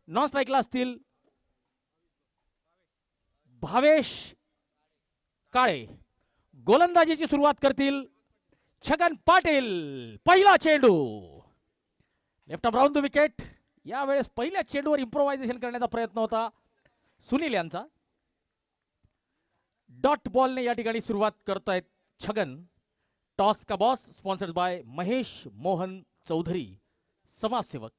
Non स्ट्राईकला असतील भावेश काळे. गोलंदाजीची सुरुवात करतील छगन पाटील. पहिला चेंडू left of round the wicket. यावेळेस पहिल्या चेंडूवर इम्प्रोव्हायझेशन करण्याचा प्रयत्न होता सुनील यांचा. डॉट बॉलने या ठिकाणी सुरुवात करतायत छगन. टॉस का boss sponsored by Mahesh Mohan Chaudhari समाजसेवक.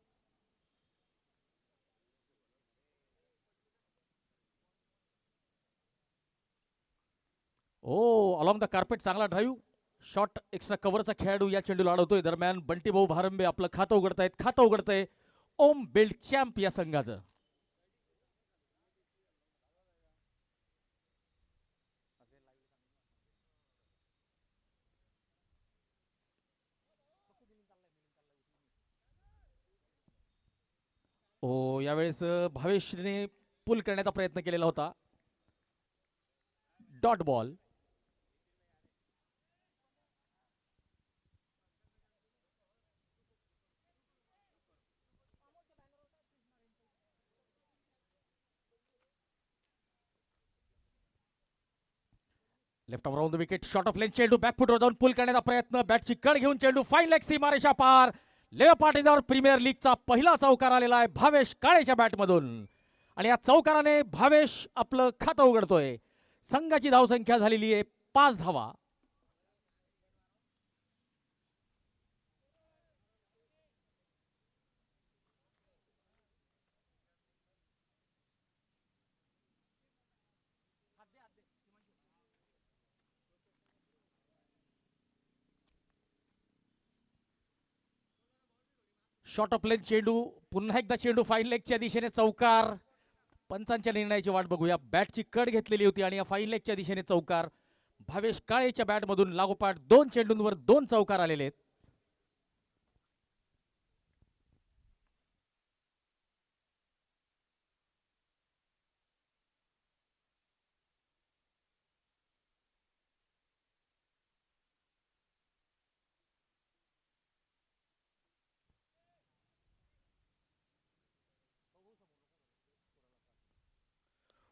ओ अलॉंग द कार्पेट चांगला ड्राईव्ह शॉट एक्स्ट्रा कव्हरचा खेळाडू या चेंडूला अडवतोय. दरम्यान बंटी भाऊ भारंबे आपलं खातं उघडतंय ओम बिल्ड चॅम्प या संघाचं. ओ यावेळेस भावेशने पुल करण्याचा प्रयत्न केलेला होता. Dot ball. Left of round the wicket. Short of length चेंडू बॅकफुटवर जाऊन पुल करण्याचा प्रयत्न. बॅटची कड घेऊन चेंडू फाईन लेग सीमारेषा पार. लेव पाटीदार प्रीमियर लीगचा पहिला चौकार आलेला आहे भावेश काळेच्या बॅटमधून आणि या चौकाराने भावेश आपलं खातं उघडतोय. संघाची धावसंख्या झालेली आहे 5 धावा. शॉट ऑफ लेंथ चेंडू. पुन्हा एकदा चेंडू फाईन लेगच्या दिशेने चौकार. पंचांच्या निर्णयाची वाट बघूया. बॅटची कड घेतलेली होती आणि या फाईन लेगच्या दिशेने चौकार. भावेश काळेच्या बॅटमधून लागोपाठ 2 चेंडूंवर 2 चौकार आलेले आहेत.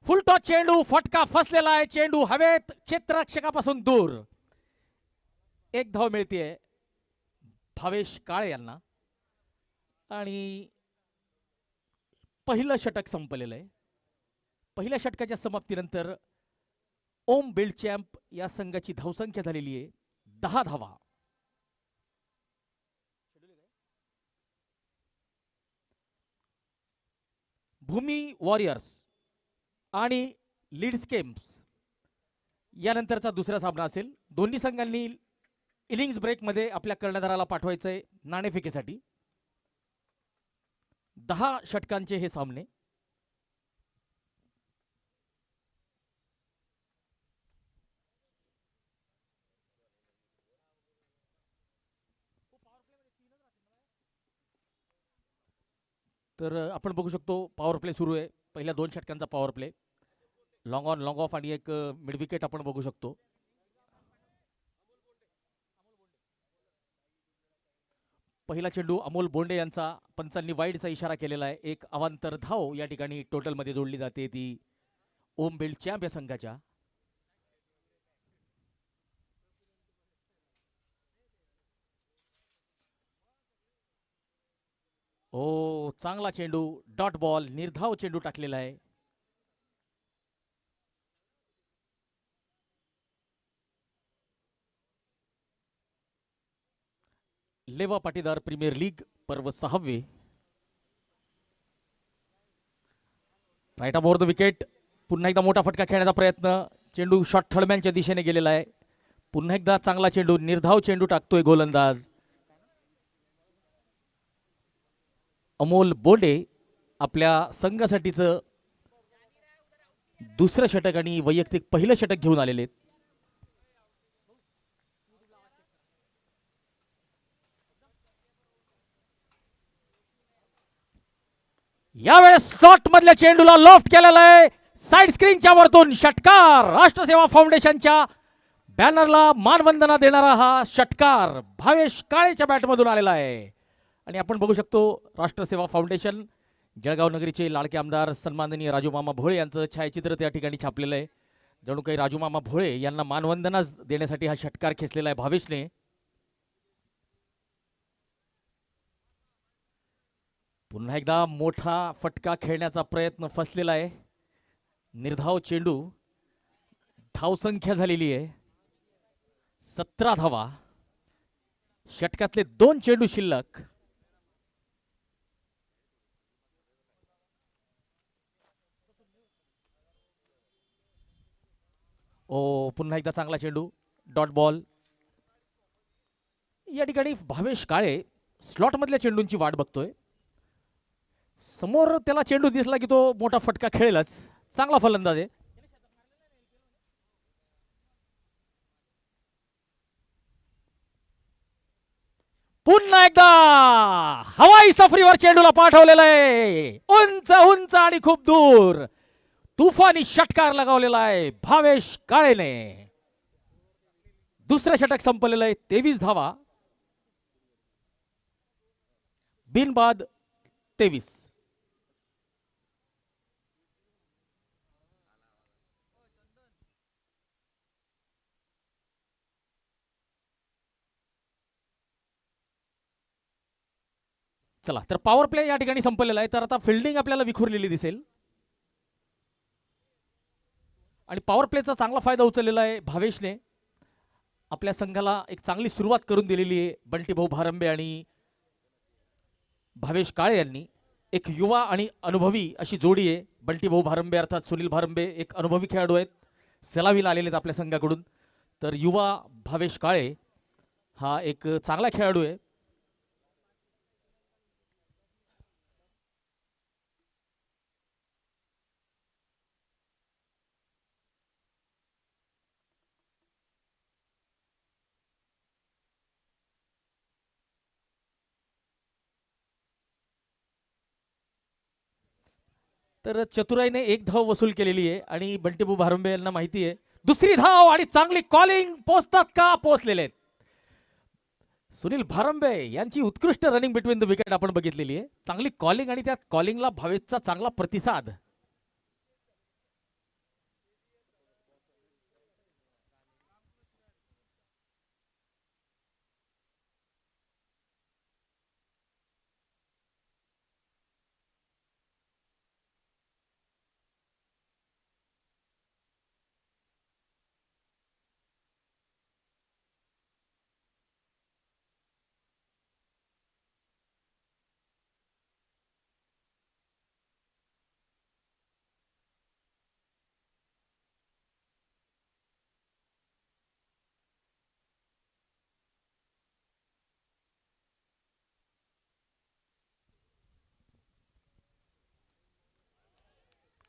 फुल टॉस चेंडू. फटका फसलेला आहे. चेंडू हवेत क्षेत्ररक्षकापासून दूर. 1 धाव मिळते भावेश काळे यांना आणि पहिलं षटक संपलेलं आहे. पहिल्या षटकाच्या समाप्तीनंतर ओम बिल्ड चॅम्प या संघाची धावसंख्या झालेली आहे 10 धावा. भूमी वॉरियर्स आणि लीड्स केम्स यानंतरचा दुसरा सामना असेल. दोन्ही संघांनी इनिंग्स ब्रेकमध्ये आपल्या कर्णधाराला पाठवायचंय नाणेफेकीसाठी. 10 षटकांचे हे सामने. तर आपण बघू शकतो पॉवर प्ले सुरू आहे. पहिल्या 2 षटकांचा power play. Long on long of आणि एक मिड विकेट आपण बघू शकतो. पहिला चेंडू अमोल बोंडे यांचा. पंचांनी वाईडचा इशारा केलेला आहे. एक अवांतर धाव या ठिकाणी टोटलमध्ये जोडली जाते ती ओम बिल्ड चॅम्प या संघाच्या. ओ चांगला चेंडू. Dot ball. निर्धाव चेंडू टाकलेला आहे. लेवा पाटीदार प्रीमियर लीग पर्व 6वे. Right over the wicket. पुन्हा एकदा मोठा फटका खेळण्याचा प्रयत्न. चेंडू शॉट थर्डमॅनच्या दिशेने गेलेला आहे. पुन्हा एकदा चांगला चेंडू. निर्धाव चेंडू टाकतोय गोलंदाज अमोल बोंडे. आपल्या संघासाठीचं दुसरं षटक आणि वैयक्तिक पहिलं षटक घेऊन आलेले आहेत. यावेळेस शॉट मधल्या चेंडूला लॉफ्ट केलेला आहे. साइड स्क्रीनच्या वरतून षटकार. राष्ट्रसेवा फाउंडेशनच्या बॅनरला मानवंदना देणारा हा षटकार भावेश काळेच्या बॅटमधून आलेला आहे आणि आपण बघू शकतो राष्ट्रसेवा फाउंडेशन जळगाव नगरीचे लाडके आमदार सन्माननीय राजूमामा भोळे यांचं छायाचित्र त्या ठिकाणी छापलेलं आहे. जणू काही राजूमामा भोळे यांना मानवंदना देण्यासाठी हा षटकार खेचलेला आहे भावेशने. पुन्हा एकदा मोठा फटका खेळण्याचा प्रयत्न फसलेला आहे. निर्धाव चेंडू. धावसंख्या झालेली आहे 17 धावा. षटकातले 2 चेंडू शिल्लक. ओ पुन्हा एकदा चांगला चेंडू. Dot ball. या ठिकाणी भावेश काळे स्लॉट मधल्या चेंडूंची वाट बघतोय. समोर त्याला चेंडू दिसला की तो मोठा फटका खेळेलच. चांगला फलंदाज आहे. पुन्हा एकदा हवाई सफरीवर चेंडूला पाठवलेला आहे. उंच उंच आणि खूप दूर तुफानी षटकार लगावलेला आहे भावेश काळेने. दुसरं षटक संपलेलं आहे. 23 धावा. बिनबाद 23. चला तर पॉवर प्ले या ठिकाणी संपलेला आहे. तर आता फिल्डिंग आपल्याला विखुरलेली दिसेल आणि पॉवर प्लेचा चांगला फायदा उचललेला आहे भावेशने. आपल्या संघाला एक चांगली सुरुवात करून दिलेली आहे बंटीभाऊ भारंबे आणि भावेश काळे यांनी. एक युवा आणि अनुभवी अशी जोडी आहे. बंटीभाऊ भारंबे अर्थात सुनील भारंबे एक अनुभवी खेळाडू आहेत. सलामीला आलेले आहेत आपल्या संघाकडून. तर युवा भावेश काळे हा एक चांगला खेळाडू आहे. तर चतुराईने एक धाव वसूल केलेली आहे आणि बंटीभाऊ भारंबे यांना माहिती आहे. दुसरी धाव आणि चांगली कॉलिंग. पोचतात का? पोचलेले आहेत. सुनील भारंबे यांची उत्कृष्ट रनिंग बिटवीन द विकेट आपण बघितलेली आहे. चांगली कॉलिंग आणि त्या कॉलिंगला भावेशचा चांगला प्रतिसाद.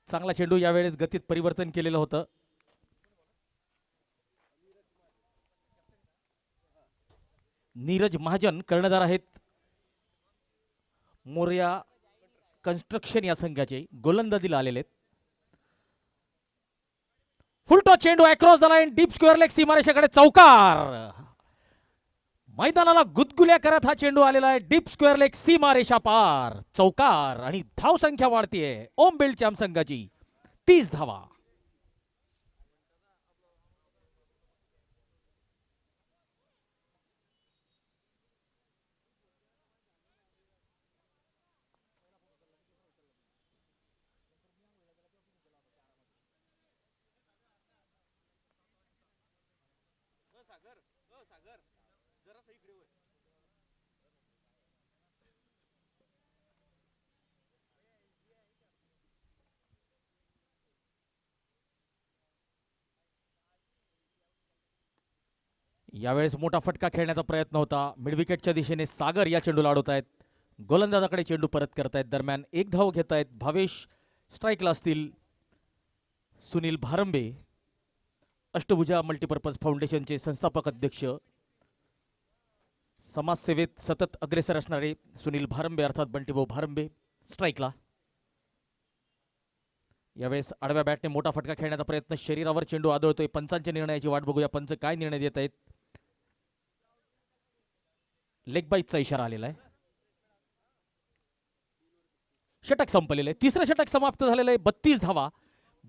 चांगला चेंडू. यावेळेस गतीत परिवर्तन केलेलं होतं. नीरज महाजन कर्णधार आहेत मोरया कन्स्ट्रक्शन या संघाचे. गोलंदाजीला आलेले आहेत. फुलटॉ चेंडू across the line. Deep square leg सीमारेषेकडे चौकार. मैदानाला गुदगुल्या करत हा चेंडू आलेला आहे. डीप स्क्वेअर लेग सीमारेषा पार. चौकार आणि धाव संख्या वाढतीये ओम बेल्टच्या संघाची. 30 धावा. यावेळेस मोठा फटका खेळण्याचा प्रयत्न होता. मिडविकेटच्या दिशेने सागर या चेंडूला अडवत आहेत. गोलंदाजाकडे चेंडू परत करतायत. दरम्यान एक धाव घेत आहेत भावेश. स्ट्राईकला असतील सुनील भारंबे. अष्टभुजा मल्टीपर्पज फाउंडेशनचे संस्थापक अध्यक्ष. समाजसेवेत सतत अग्रेसर असणारे सुनील भारंबे अर्थात बंटीभाऊ भारंबे. स्ट्राईकला. यावेळेस आडव्या बॅटने मोठा फटका खेळण्याचा प्रयत्न. शरीरावर चेंडू आदळतोय. पंचांच्या निर्णयाची वाट बघूया. पंच काय निर्णय देत आहेत. लेग बाईटचा इशारा आलेला आहे. षटक संपलेलं आहे. तिसरं षटक समाप्त झालेलं आहे. 32 धावा,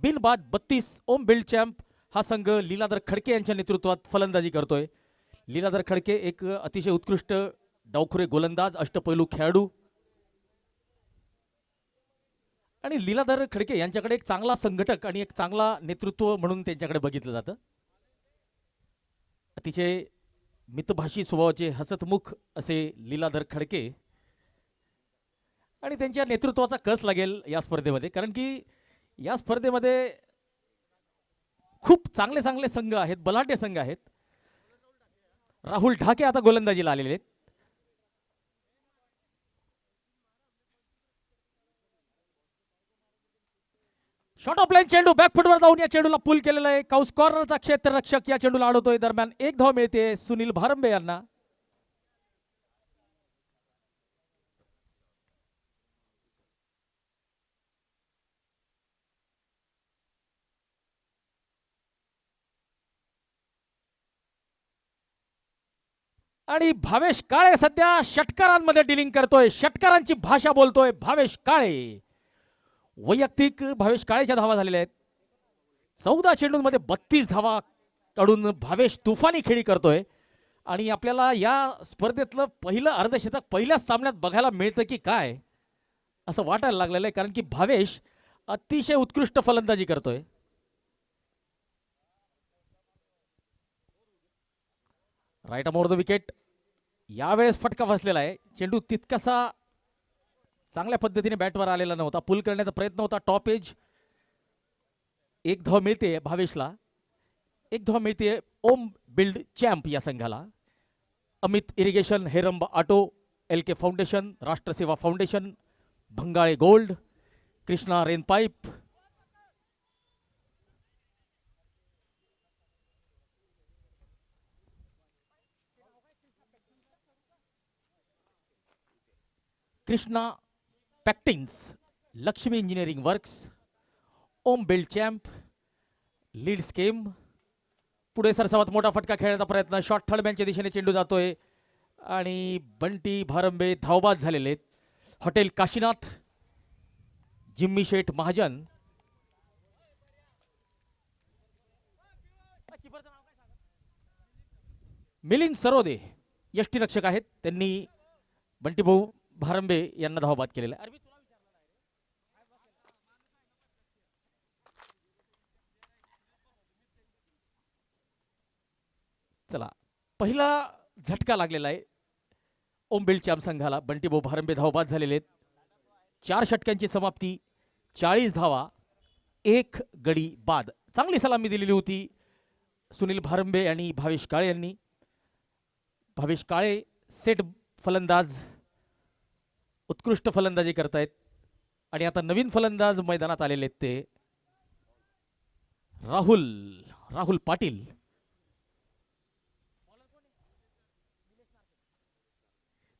बिनबाद 32. ओम बिल्ड चॅम्प हा संघ लीलाधर खडके यांच्या नेतृत्वात फलंदाजी करतोय. लीलाधर खडके एक अतिशय उत्कृष्ट डावखुरे गोलंदाज, अष्टपैलू खेळाडू, आणि लीलाधर खडके यांच्याकडे एक चांगला संघटक आणि एक चांगला नेतृत्व म्हणून त्यांच्याकडे बघितलं जातं. अतिशय मितभाषी स्वभावाचे, हसतमुख असे लीलाधर खडके, आणि त्यांच्या नेतृत्वाचा कस लागेल या स्पर्धेमध्ये, कारण की या स्पर्धेमध्ये खूप चांगले चांगले संघ आहेत, बलाढ्य संघ आहेत. राहुल ढाके आता गोलंदाजीला आलेले आहेत. शॉर्ट ऑफ लाईन चेंडू बॅकफुटवर जाऊन या चेंडूला पुल केलेला आहे. काउस कॉर्नरचा क्षेत्ररक्षक या चेंडूला अडवतोय. दरम्यान एक धाव मिळते सुनील भारंबे यांना. आणि भावेश काळे सध्या षटकारांमध्ये डिलिंग करतोय, षटकारांची भाषा बोलतोय भावेश काळे. वैयक्तिक भावेश काळेच्या धावा झालेल्या आहेत. 14 चेंडूंमध्ये 32 धावा काढून भावेश तुफानी खेळी करतोय. आणि आपल्याला या स्पर्धेतलं पहिलं अर्धशतक पहिल्याच सामन्यात बघायला मिळतं की काय असं वाटायला लागलेलं आहे, कारण की भावेश अतिशय उत्कृष्ट फलंदाजी करतोय. Right arm over the wicket. यावेळेस फटका बसलेला आहे. चेंडू तितकासा चांगल्या पद्धतीने बॅटवर आलेला नव्हता. पुल करण्याचा प्रयत्न होता. Top edge. एक धाव मिळते भावेशला. एक धाव मिळते ओम बिल्ड चॅम्प या संघाला. Amit irrigation, Heramb auto, LK foundation, Rashtraseva foundation, Bhangale gold, Krishna rain pipe, Krishna pectins, Laxmi engineering works, Om build champ, leads chem. पुढे सरसावत मोठा फटका खेळण्याचा प्रयत्न. शॉर्ट थर्ड मॅनच्या दिशेने चेंडू जातोय आणि बंटी भारंबे धावबाद झालेले आहेत. हॉटेल काशीनाथ, जिम्मी शेठ महाजन, मिलिंद सरोदे यष्टीरक्षक आहेत. त्यांनी बंटीभाऊ भारंबे यांना धावबाद केलेला आहे. चला, पहिला झटका लागलेला आहे ओम बिल्ड चॅम्प संघाला. बंटीभाऊ भारंबे धावबाद झालेले आहेत. 4 षटकांची समाप्ती, 40 धावा, 1 गडी बाद. चांगली सलामी दिलेली होती सुनील भारंबे आणि भावेश काळे यांनी. भावेश काळे सेट फलंदाज, उत्कृष्ट फलंदाजी करतायत. आणि आता नवीन फलंदाज मैदानात आलेले आहेत ते राहुल पाटील.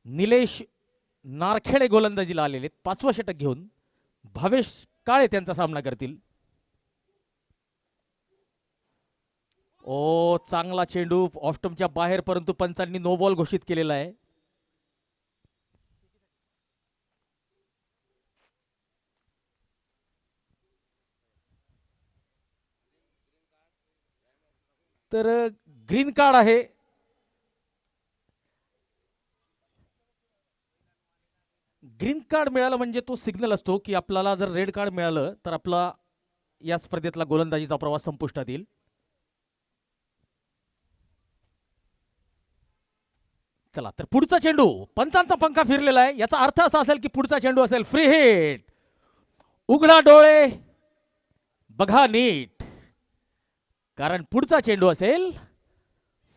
निलेश नारखेडे गोलंदाजीला आलेले आहेत. 5वं षटक घेऊन भावेश काळे त्यांचा सामना करतील. ओ, चांगला चेंडू ऑफस्टंपच्या बाहेर, परंतु पंचांनी नो बॉल घोषित केलेला आहे. तर ग्रीन कार्ड आहे. ग्रीन कार्ड मिळालं म्हणजे तो सिग्नल असतो की आपल्याला जर रेड कार्ड मिळालं तर आपला या स्पर्धेतला गोलंदाजीचा प्रवास संपुष्टात येईल. चला, तर पुढचा चेंडू, पंचांचा पंखा फिरलेला आहे. याचा अर्थ असा असेल की पुढचा चेंडू असेल फ्री हिट. उघडा डोळे, बघा नीट, कारण पुढचा चेंडू असेल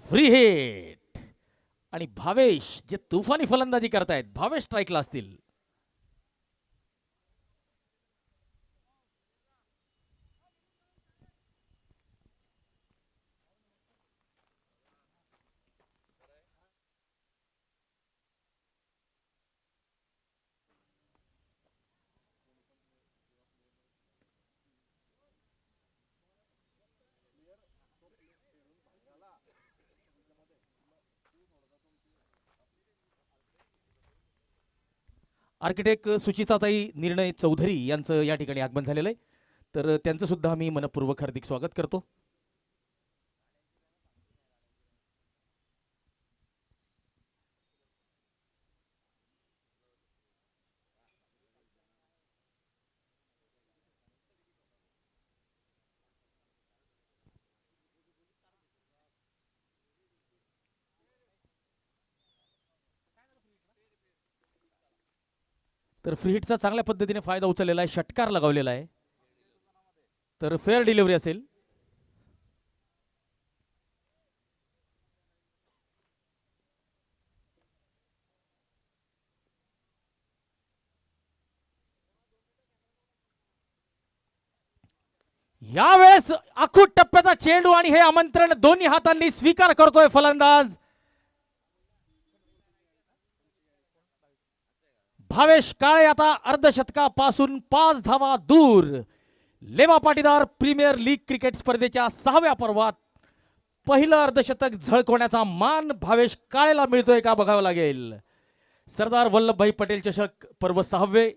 फ्री हिट. आणि भावेश जे तुफानी फलंदाजी करतायत, भावेश स्ट्राईकला असतील. आर्किटेक्ट सुचिताताई निर्णय चौधरी यांचं या ठिकाणी आगमन झालेलं आहे, तर त्यांचं सुद्धा मी मनपूर्वक हार्दिक स्वागत करतो. तर फ्री हिटचा चांगल्या पद्धतीने फायदा उचललेला आहे, षटकार लगावलेला आहे, तर फेअर डिलिव्हरी असेल. यावेळेस अखूट टप्प्याचा चेंडू आणि हे आमंत्रण दोन्ही हातांनी स्वीकार करतोय फलंदाज भावेश काळे. आता अर्धशतकापासून 5 धावा दूर. लेवा पाटीदार प्रीमियर लीग क्रिकेट स्पर्धेच्या 6व्या पर्वात पहिलं अर्धशतक झळकवण्याचा मान भावेश काळेला मिळतोय का बघावं लागेल. सरदार वल्लभभाई पटेल चषक पर्व 6वे.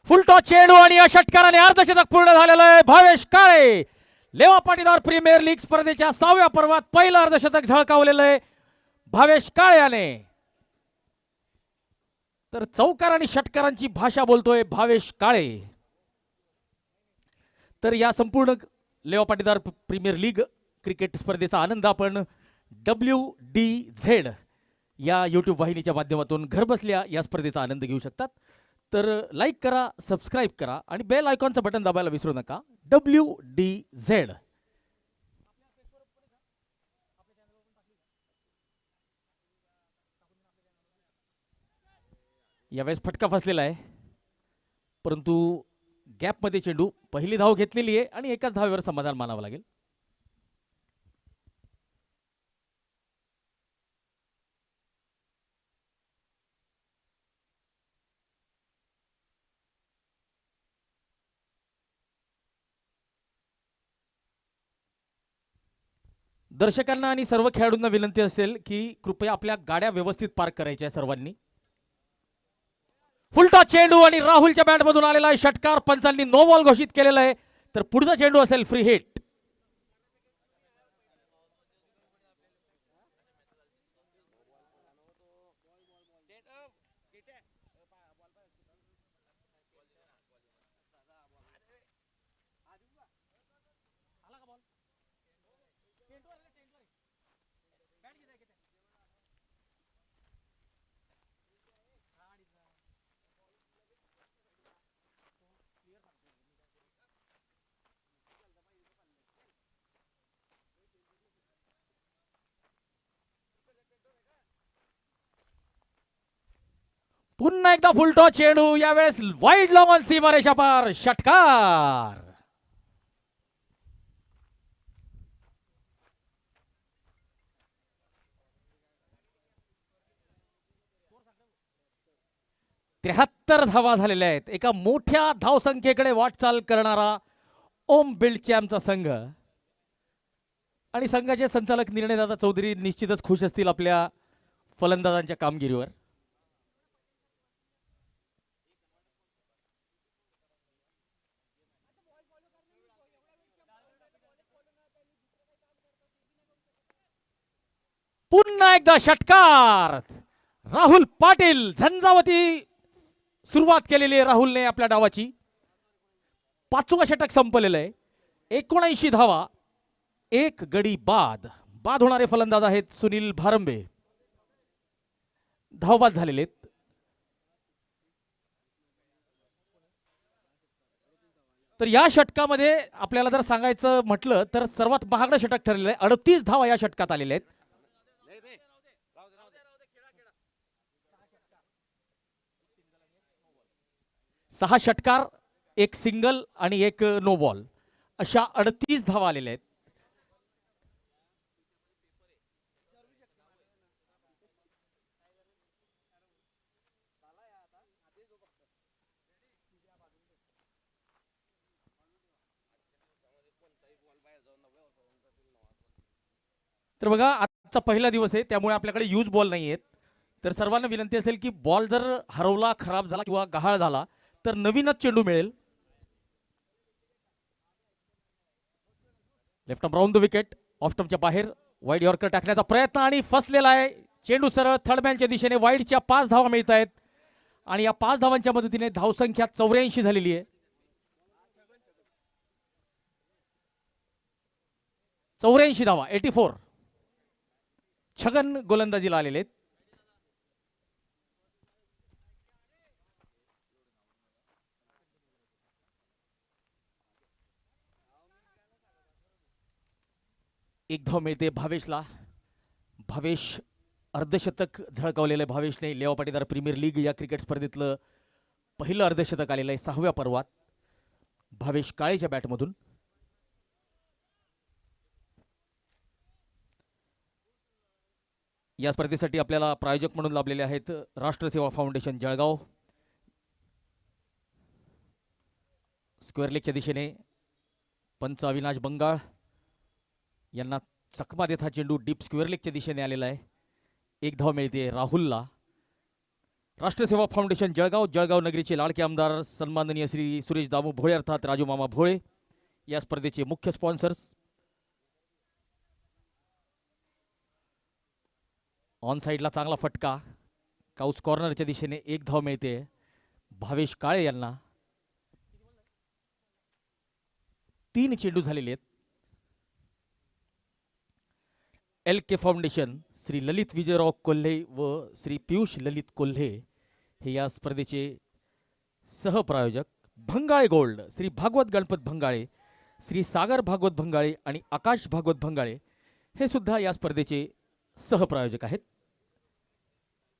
फुलटॉस चेंडू आणि या षटकाराने अर्धशतक पूर्ण झालेलं आहे. भावेश काळे लेवा पाटीदार प्रीमियर लीग स्पर्धेच्या 6व्या पर्वात पहिलं अर्धशतक झळकावलेलं आहे भावेश काळे याने. तर चौकार आणि षटकारांची भाषा बोलतोय भावेश काळे. तर या संपूर्ण लेवा पाटीदार प्रीमियर लीग क्रिकेट स्पर्धेचा आनंद आपण WDZ या यूट्यूब वाहिनीच्या माध्यमातून घरबसल्या या स्पर्धेचा आनंद घेऊ शकतात. तर लाईक करा, सबस्क्राईब करा आणि बेल आयकॉनचं बटन दाबायला विसरू नका. WDZ. यावेळेस फटका फसलेला आहे, परंतु गॅपमध्ये चेंडू. पहिली धाव घेतलेली आहे आणि एकाच धावेवर समाधान मानावं लागेल. दर्शकांना आणि सर्व खेळाडूंना विनंती असेल की कृपया आपल्या गाड्या व्यवस्थित पार्क करायच्या सर्वांनी. फुलटॉस चेंडू आणि राहुलच्या बॅटमधून आलेला आहे षटकार. पंचांनी नो बॉल घोषित केलेला आहे, तर पुढचा चेंडू असेल फ्री हिट. पुन्हा एकदा फुलटॉस चेंडू, यावेळेस वाईड लॉंग ऑन सीमारेषा पार षटकार. त्र्याहत्तर धावा झालेल्या आहेत. एका मोठ्या धावसंख्येकडे वाटचाल करणारा ओम बिल्डचॅमचा संघ आणि संघाचे संचालक निर्णयदाता चौधरी निश्चितच खुश असतील आपल्या फलंदाजांच्या कामगिरीवर. पुन्हा एकदा षटकार. राहुल पाटील झंझावती सुरुवात केलेली आहे राहुलने आपल्या डावाची. 5वं षटक संपलेलं आहे. 79 धावा, 1 गडी बाद. बाद होणारे फलंदाज आहेत सुनील भारंबे. धावबाद झालेले आहेत. तर या षटकामध्ये आपल्याला जर सांगायचं म्हटलं तर सर्वात महागडं षटक ठरलेलं आहे. 38 धावा या षटकात आलेल्या आहेत. 6 षटकार, 1 सिंगल आणि 1 नो बॉल अशा 38 धावा आलेल्या आहेत. तर बघा आजचा पहिला दिवस आहे, त्यामुळे आपल्याकडे यूज बॉल नाही आहेत. तर सर्वांना विनंती असेल की बॉल जर हरवला, खराब झाला किंवा गहाळ झाला तर नवीनच चेंडू मिळेल. Left arm round the wicket, off स्टंपच्या बाहेर वाईड यॉर्कर टाकण्याचा प्रयत्न आणि फसलेला आहे चेंडू. सरळ थर्ड मॅनच्या दिशेने वाईडच्या 5 धावा मिळत आहेत आणि या 5 धावांच्या मदतीने धावसंख्या 84 झालेली आहे. 84 धावा, 84. छगन गोलंदाजीला आलेले आहेत. एक धाव मिळते भावेशला. भावेश अर्धशतक झळकावलेलं आहे भावेशने. लेवा पाटीदार प्रीमियर लीग या क्रिकेट स्पर्धेतलं पहिलं अर्धशतक आलेलं आहे 6व्या पर्वात भावेश काळेच्या बॅटमधून. या स्पर्धेसाठी आपल्याला प्रायोजक म्हणून लाभलेले आहेत राष्ट्रसेवा फाउंडेशन जळगाव. स्क्वेअर लेगच्या दिशेने पंच अविनाश बंगाळ यांना चकमा देत हा चेंडू डीप स्क्वेअर लेगच्या दिशेने आलेला आहे. एक धाव मिळते राहुलला. राष्ट्रसेवा फाउंडेशन जळगाव, जळगाव नगरीचे लाडके आमदार सन्माननीय श्री सुरेश दामू भोळे अर्थात राजू मामा भोळे या स्पर्धेचे मुख्य स्पॉन्सर्स. ऑन साइडला चांगला फटका, काउस कॉर्नरच्या दिशेने एक धाव मिळते भावेश काळे यांना. 3 चेंडू झालेले आहेत. LK फाउंडेशन श्री ललित विजयराव कोल्हे व श्री पियुष ललित कोल्हे हे या स्पर्धेचे सहप्रायोजक. भंगाळे गोल्ड श्री भागवत गणपत भंगाळे, श्री सागर भागवत भंगाळे आणि आकाश भागवत भंगाळे हे सुद्धा या स्पर्धेचे सहप्रायोजक आहेत.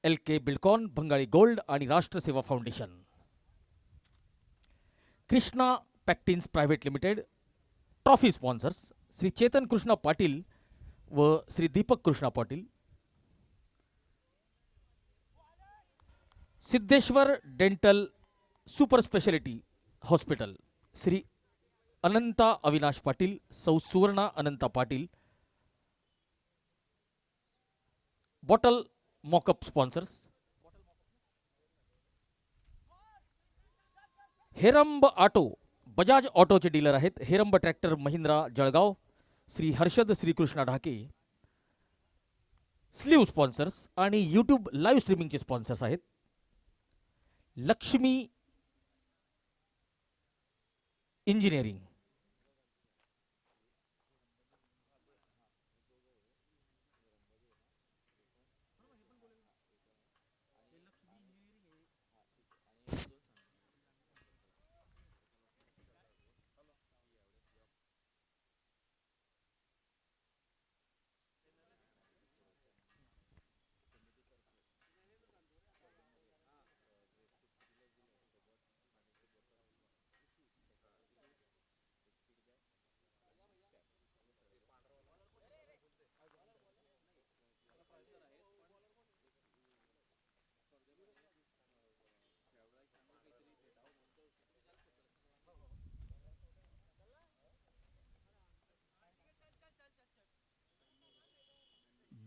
LK बिल्डकॉन, भंगाळे गोल्ड आणि Rashtraseva foundation. Krishna pectins private limited trophy sponsors Shri Chetan Krishna Patil व Shri Deepak Krishna Patil. Siddheshwar dental super speciality hospital Shri Ananta Avinash Patil, Sau Suvarna Ananta Patil. Bottle mockup sponsors Heramb auto, Bajaj ऑटोचे डीलर आहेत Heramb tractor Mahindra Jalgaon. Shri Harshad Shrikrishna Dhake. Sleeve sponsors आणि यूट्यूब लाईव्ह स्ट्रीमिंगचे स्पॉन्सर्स आहेत लक्ष्मी इंजिनिअरिंग.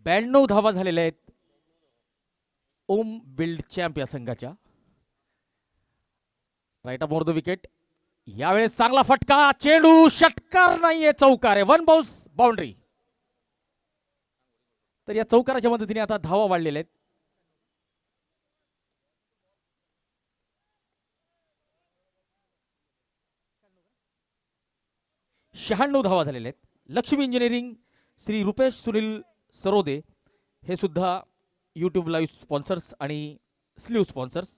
ब्याण्णव धावा झालेल्या आहेत ओम बिल्ड चॅम्प या संघाच्या. राईट अप ओव्हर द विकेट. यावेळेस चांगला फटका, चेंडू षटकार नाहीये, चौकार आहे. 1 बाउन्स बाउंड्री. तर या चौकाराच्या मदतीने आता धावा वाढलेल्या आहेत. शहाण्णव धावा झालेल्या आहेत. लक्ष्मी इंजिनिअरिंग श्री रुपेश सुनील सरोदे हे सुद्धा यूट्यूब लाईव्ह स्पॉन्सर्स आणि sleeve sponsors.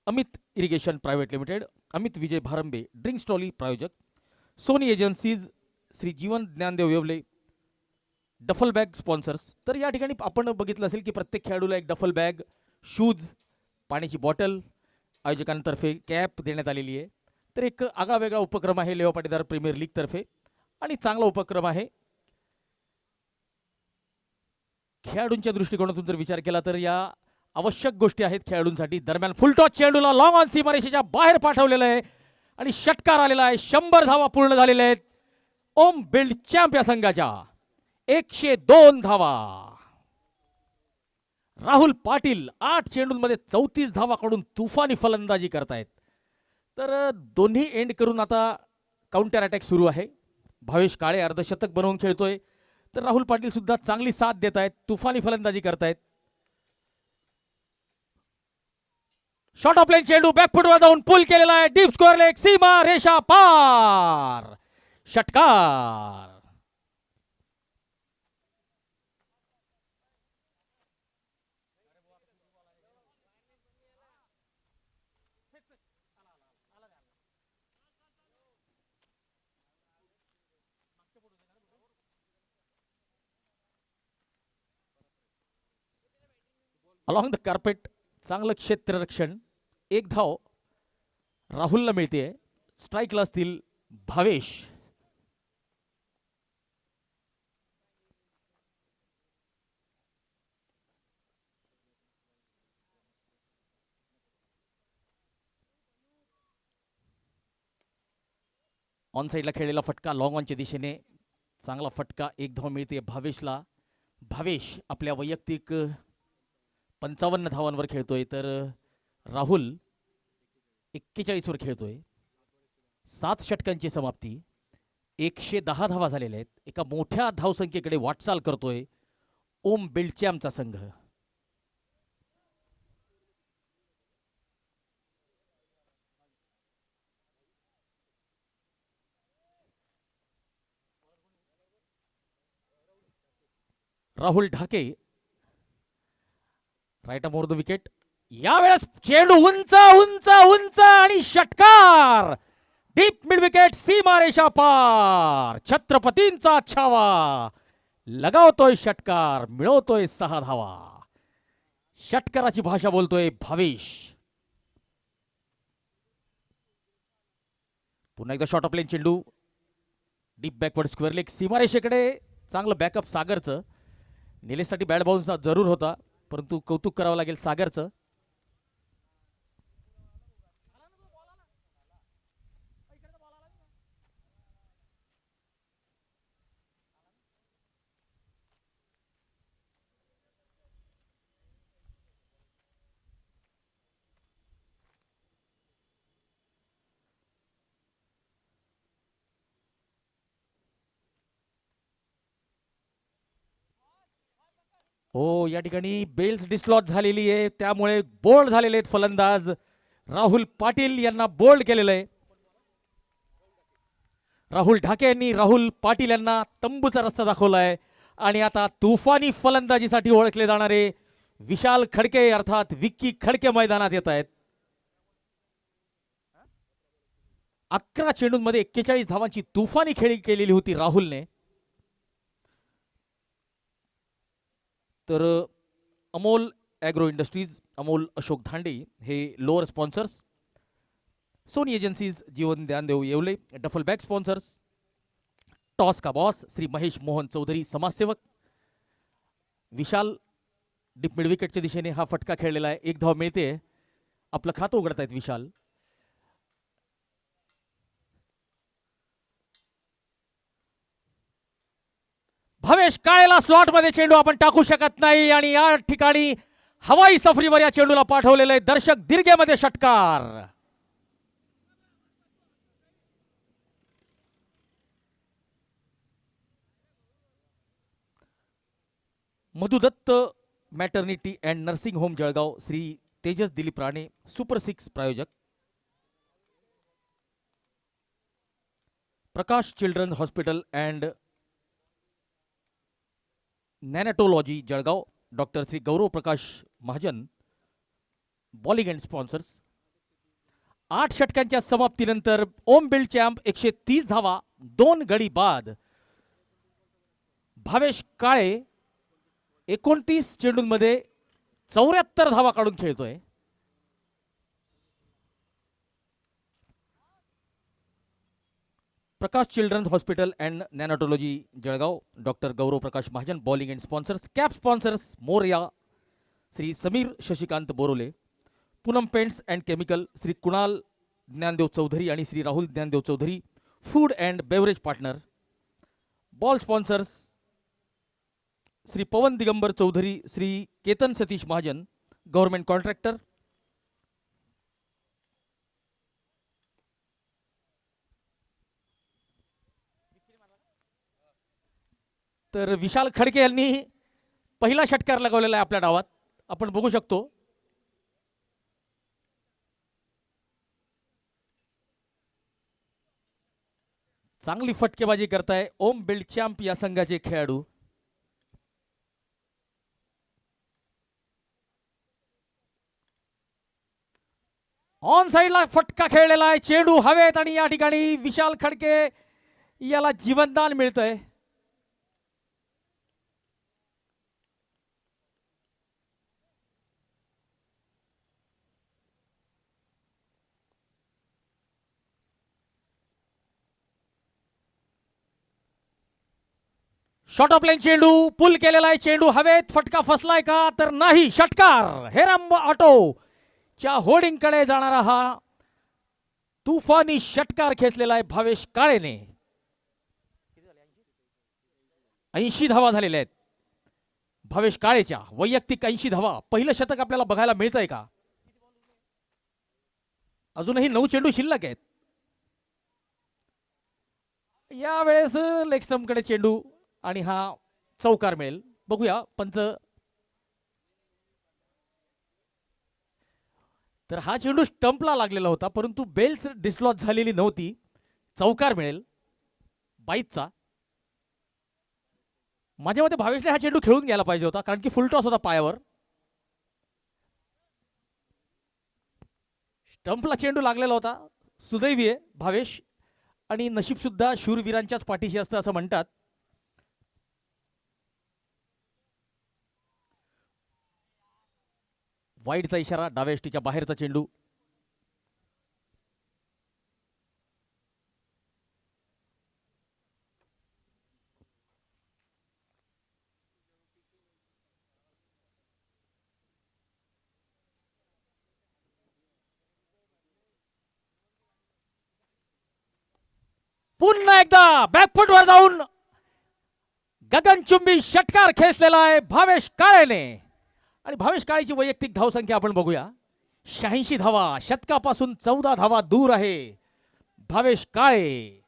Amit irrigation private limited, Amit Vijay Bharambe drinks trolley प्रायोजक. Soni agencies Shri Jeevan Dnyandev Yeole duffel bag sponsors. तर या ठिकाणी आपण बघितलं असेल की प्रत्येक खेळाडूला एक डफल बॅग, शूज, पाण्याची बॉटल आयोजकांतर्फे कॅप देण्यात आलेली आहे. तर एक आगळा वेगळा उपक्रम आहे लेवा पाटीदार प्रीमियर लीग तर्फे आणि चांगला उपक्रम आहे. खेळाडूंच्या दृष्टिकोनातून जर विचार केला तर या आवश्यक गोष्टी आहेत खेळाडूंसाठी. दरम्यान फुलटॉस चेंडूला लॉंग ऑन सीमारेषेच्या बाहेर पाठवलेलं आहे आणि षटकार आलेला आहे. 100 धावा पूर्ण झालेल्या आहेत ओम बिल्ड चॅम्प या संघाच्या. 102 धावा. राहुल पाटील 8 चेंडूंमध्ये 34 धावा काढून तुफानी फलंदाजी करतायत. तर दोन्ही एंड करून आता काउंटर अटॅक सुरू आहे. भावेश काळे अर्धशतक बनवून खेळतोय तर राहुल पाटील सुद्धा चांगली साथ देत आहेत, तुफानी फलंदाजी करतायत. शॉट ऑफ लाईन चेंडू बॅकफुटवर जाऊन पुल केलेला आहे. डीप स्कोअर लेग सीमा रेषा पार. षटकार. अलॉंग द कार्पेट चांगलं क्षेत्ररक्षण. 1 धाव राहुलला मिळते. स्ट्राईकला असतील भावेश. ऑन साईडला खेळलेला फटका लॉंग ऑनच्या दिशेने चांगला फटका. 1 धाव मिळते भावेशला. भावेश आपल्या वैयक्तिक 55 धावांवर खेळतोय तर राहुल 41 वर खेळतोय. 7 षटकांची समाप्ती. 110 धावा झालेल्या आहेत. एका मोठ्या धावसंख्येकडे वाटचाल करतोय ओम बिल्डचॅमचा संघ. राहुल ढाके राईट मोर द विकेट. यावेळेस चेंडू उंच उंच उंच आणि षटकार. डीप मिड विकेट सीमारेषा पार. छत्रपतींचा छावा लगावतोय षटकार. मिळवतोय 6 धावा. षटकाराची भाषा बोलतोय भावेश. पुन्हा एकदा शॉट ऑफ लाईन चेंडू डीप बॅकवर्ड स्क्वेअर लेग सीमारेषेकडे. चांगलं बॅकअप सागरचं. निलेशसाठी बॅट बाउन्स जरूर होता परंतु कौतुक करावं लागेल सागरचं. हो या ठिकाणी बेल्स डिस्लॉच झालेली आहे त्यामुळे बोल्ड झालेले आहेत फलंदाज. राहुल पाटील यांना बोल्ड केलेलं आहे. राहुल ढाके यांनी राहुल पाटील यांना तंबूचा रस्ता दाखवलाय आणि आता तुफानी फलंदाजीसाठी ओळखले जाणारे विशाल खडके अर्थात विक्की खडके मैदानात येत आहेत. 11 चेंडूंमध्ये 41 धावांची तुफानी खेळी केलेली होती राहुलने. तर अमोल ॲग्रो इंडस्ट्रीज, अमोल अशोक धांडे हे lower sponsors. Soni agencies, Jeevan Dhyandev Yeole duffel bag sponsors. Toss का बॉस श्री महेश मोहन चौधरी समाजसेवक. विशाल डीप मिड विकेटच्या दिशेने हा फटका खेळलेला आहे. 1 धाव मिळते. आपलं खातं उघडतायत विशाल. भावेश काळेला स्लॉट मध्ये चेंडू आपण टाकू शकत नाही आणि या ठिकाणी हवाई सफरीवर या चेंडूला पाठवलेलं आहे. दर्शक दीर्घेमध्ये षटकार. Madhudatta maternity and nursing home Jalgaon, Shri Tejas Dilip Rane super 6 प्रायोजक. Prakash children hospital and neonatology Jalgaon, doctor Shri Gaurav Prakash Mahajan bowling and sponsors. 8 षटकांच्या समाप्तीनंतर ओम बिल्ड चॅम्प 130 धावा 2 गडी बाद. भावेश काळे 29 चेंडूंमध्ये 74 धावा काढून खेळतोय. Prakash children's hospital and neonatology Jalgaon, doctor Gaurav Prakash Mahajan bowling and sponsors. Cap sponsors Morya Shri Sameer Shashikant Borole. Poonam paints and chemical Shri Kunal Dnyandev Chaudhari आणि Shri Rahul Dnyandev Chaudhari. Food and beverage partner. Ball sponsors Shri Pavan Digambar Chaudhari, Shri Ketan Satish Mahajan, government contractor. तर विशाल खडके यांनी पहिला षटकार लगावलेला आहे आपल्या डावात, आपण बघू शकतो. चांगली फटकेबाजी करताय ओम बिल्ड चॅम्प या संघाचे खेळाडू. ऑन साइडला फटका खेळलेला आहे, चेंडू हवेत आणि या ठिकाणी विशाल खडके याला जीवनदान मिळतंय. शॉर्ट ऑफ लाईन चेंडू पुल केलेला आहे, चेंडू हवेत, फटका फसलाय का तर नाही. षटकार हेरंब ऑटो च्या होर्डिंग कडे जाणारा हा तुफानी षटकार खेचलेला आहे भावेश काळेने. 80 धावा झालेल्या आहेत भावेश काळेच्या, वैयक्तिक 80 धावा. पहिलं शतक आपल्याला बघायला मिळतंय का? अजूनही 9 चेंडू शिल्लक आहेत. यावेळेस लेग स्टंप कडे चेंडू आणि हा चौकार मिळेल. बघूया पंच. तर हा चेंडू स्टंपला लागलेला होता, परंतु बेल्स डिस्लॉच झालेली नव्हती. चौकार मिळेल 22चा. माझ्या मते भावेशने हा चेंडू खेळून घ्यायला पाहिजे होता, कारण की फुल टॉस होता पायावर. स्टंपला चेंडू लागलेला होता. सुदैवी आहे भावेश, आणि नशीब सुद्धा शूरवीरांच्याच पाठीशी असतं असं म्हणतात. वाईडचा इशारा, डाव्या यष्टीच्या बाहेरचा चेंडू. पुन्हा एकदा बॅकफुट वर जाऊन गगनचुंबी षटकार खेचलेला आहे भावेश काळेने. आणि भावेश काळेची वैयक्तिक धावसंख्या आपण बघूया. 86 धावा, शतकापासून 14 धावा दूर आहे भावेश काळे.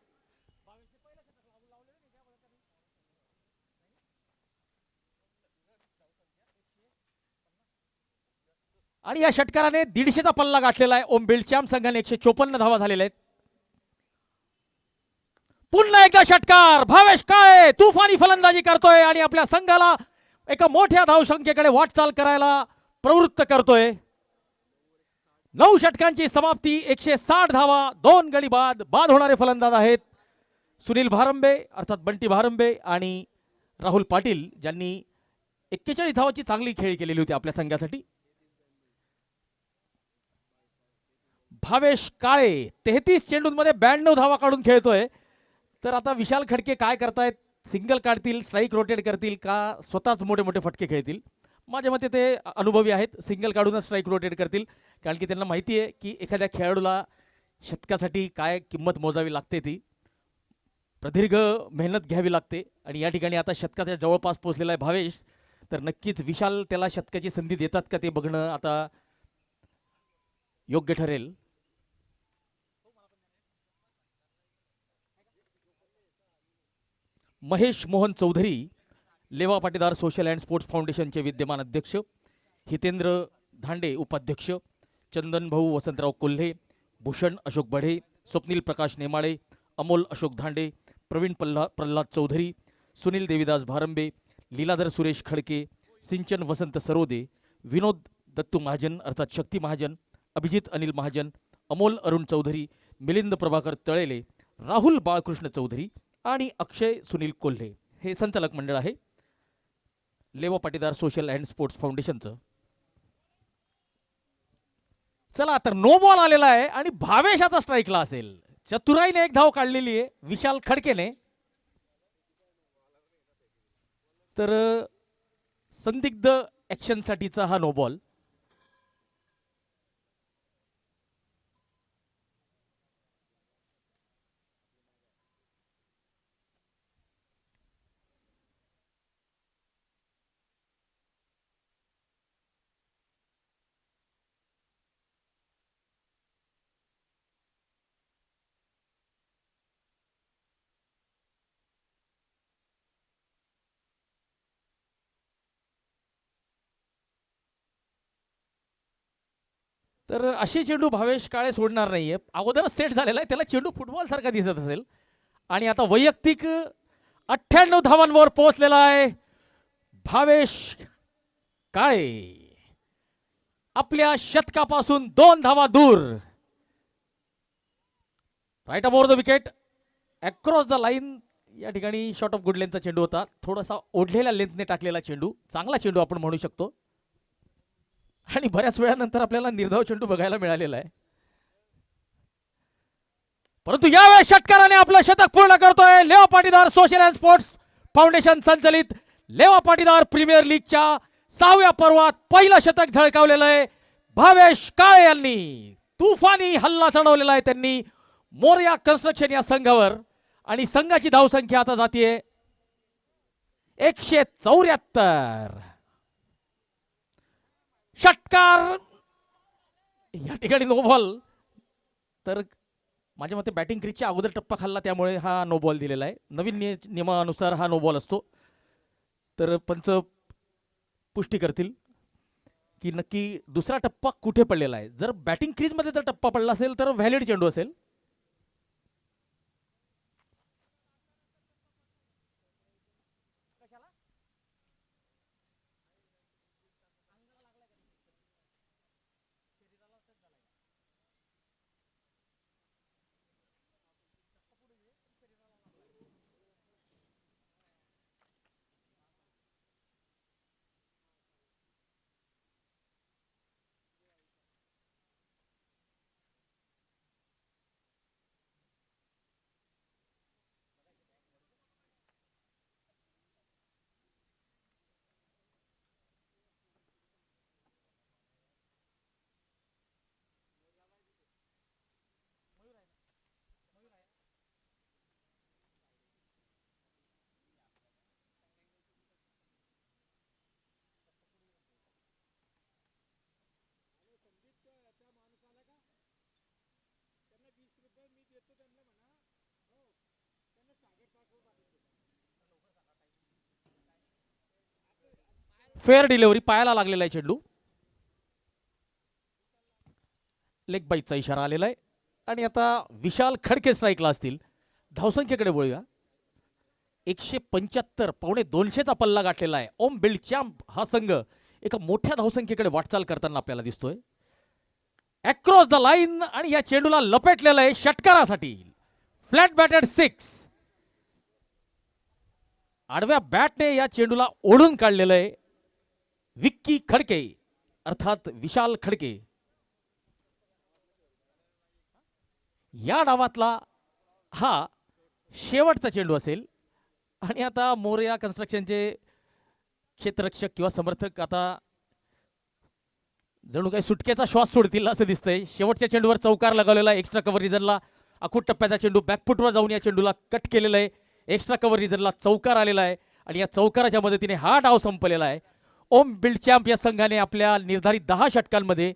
आणि या षटकाराने 150चा पल्ला गाठलेला आहे. ओम बिल्ड चॅम्प संघाने 154 धावा झालेल्या आहेत. पुन्हा एकदा षटकार, भावेश काळे तुफानी फलंदाजी करतोय आणि आपल्या संघाला एका मोठ्या धावसंख्येकडे वाटचाल करायला प्रवृत्त करतोय. 9 षटकांची समाप्ती, 160 धावा, 2 गडी बाद. बाद होणारे फलंदाज आहेत सुनील भारंबे अर्थात बंटी भारंबे आणि राहुल पाटील, ज्यांनी 41 धावाची चांगली खेळी केलेली होती आपल्या संघासाठी. भावेश काळे 33 चेंडूंमध्ये 92 धावा काढून खेळतोय. तर आता विशाल खडके काय करतायत? सिंगल काढतील, स्ट्राईक रोटेट करतील का स्वतःच मोठे मोठे फटके खेळतील? माझ्या मते ते अनुभवी आहेत, सिंगल काढूनच स्ट्राईक रोटेट करतील, कारण की त्यांना माहिती आहे की एखाद्या खेळाडूला शतकासाठी काय किंमत मोजावी लागते, ती प्रदीर्घ मेहनत घ्यावी लागते. आणि या ठिकाणी आता शतकाच्या जवळपास पोहोचलेला आहे भावेश, तर नक्कीच विशाल त्याला शतकाची संधी देतात का ते बघणं आता योग्य ठरेल. महेश मोहन चौधरी, लेवा पाटीदार सोशल अँड स्पोर्ट्स फाउंडेशनचे विद्यमान अध्यक्ष. हितेंद्र धांडे उपाध्यक्ष. चंदन भाऊ वसंतराव कोल्हे, भूषण अशोक बढे, स्वप्नील प्रकाश नेमाळे, अमोल अशोक धांडे, प्रवीण प्रल्हाद चौधरी, सुनील देवीदास भारंबे, लीलाधर सुरेश खडके, सिंचन वसंत सरोदे, विनोद दत्तू महाजन अर्थात शक्ती महाजन, अभिजित अनिल महाजन, अमोल अरुण चौधरी, मिलिंद प्रभाकर तळेले, राहुल बाळकृष्ण चौधरी आणि अक्षय सुनील कोल्हे हे संचालक मंडळ आहे लेवा पाटीदार सोशल अँड स्पोर्ट्स फाउंडेशनचं. चला तर नो बॉल आलेला आहे आणि भावेश आता स्ट्राईकला असेल. चतुराईने एक धाव काढलेली आहे विशाल खडकेने. तर संदिग्ध ऍक्शन साठीचा हा नो बॉल. तर अशी चेंडू भावेश काळे सोडणार नाहीये. अगोदरच सेट झालेला आहे, त्याला चेंडू फुटबॉल सारखा दिसत असेल. आणि आता वैयक्तिक 98 धावांवर पोहोचलेला आहे भावेश काळे. आपल्या शतकापासून 2 धावा दूर. Right above the wicket, across the line. या ठिकाणी शॉट ऑफ गुड लेंथचा चेंडू होता, थोडासा ओढलेल्या लेंथने टाकलेला चेंडू, चांगला चेंडू आपण म्हणू शकतो. आणि बऱ्याच वेळानंतर आपल्याला निर्धाव चेंडू बघायला मिळालेला आहे. परंतु यावेळेस षटकाराने आपलं शतक पूर्ण करतोय लेवा Patidar social and sports foundation संचलित लेवा पाटीदार प्रीमियर लीगच्या 6व्या पर्वात पहिलं शतक झळकावलेलं आहे भावेश काळे यांनी. तुफानी हल्ला चढवलेला आहे त्यांनी मोरया कन्स्ट्रक्शन या संघावर. आणि संघाची धावसंख्या आता जातीये 174. षटकार या ठिकाणी नो बॉल. तर माझ्या मते बॅटिंग क्रीजच्या अगोदर टप्पा खाल्ला, त्यामुळे हा नो बॉल दिलेला आहे. नवीन नियमानुसार हा नो बॉल असतो. तर पंच पुष्टी करतील की नक्की दुसरा टप्पा कुठे पडलेला आहे. जर बॅटिंग क्रीजमध्ये जर टप्पा पडला असेल तर व्हॅलिड चेंडू असेल. फेअर डिलिव्हरी, पायाला लागलेला आहे चेंडू. लेग बाईचा इशारा आलेला आहे. आणि आता विशाल खडके स्ट्राईकला असतील. धावसंख्येकडे वळूया. 175 पावणे 200चा पल्ला गाठलेला आहे. ओम बिल्ड चॅम्प हा संघ एका मोठ्या धावसंख्येकडे वाटचाल करताना आपल्याला दिसतोय. अक्रॉस द लाईन आणि या चेंडूला लपेटलेलं आहे षटकारासाठी. Flat batted 6. आडव्या बॅटने या चेंडूला ओढून काढलेलं आहे विक्की खडके अर्थात विशाल खडके. या डावातला हा शेवटचा चेंडू असेल. आणि आता मोरया कन्स्ट्रक्शनचे क्षेत्ररक्षक किंवा समर्थक आता जणू काही सुटकेचा श्वास सोडतील असं दिसतंय. शेवटच्या चेंडूवर चौकार लगावलेला, एक्स्ट्रा कव्हर रिझनला आखूट टप्प्याचा चेंडू बॅकफुटवर जाऊन या चेंडूला कट केलेला आहे. एक्स्ट्रा कव्हर रिझनला चौकार आलेला आहे आणि या चौकाराच्या मदतीने हा डाव संपलेला आहे. ओम बिल्ड चॅम्प या संघाने आपल्या निर्धारित 10 षटकांमध्ये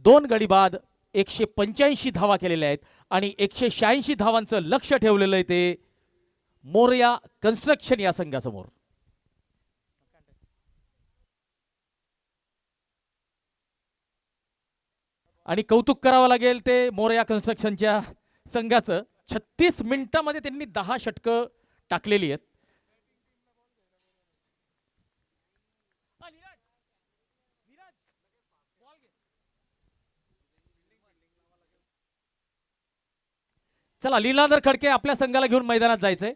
2 गडी बाद 185 धावा केलेल्या आहेत आणि 186 धावांचं लक्ष ठेवलेलं आहे ते मोरया कन्स्ट्रक्शन या संघासमोर. आणि कौतुक करावं लागेल ते मोरया कन्स्ट्रक्शनच्या संघाचं. 36 मिनिटांमध्ये त्यांनी 10 षटकं टाकलेली आहेत. चला लीलाधर खडके आपल्या संघाला घेऊन मैदानात जायचंय.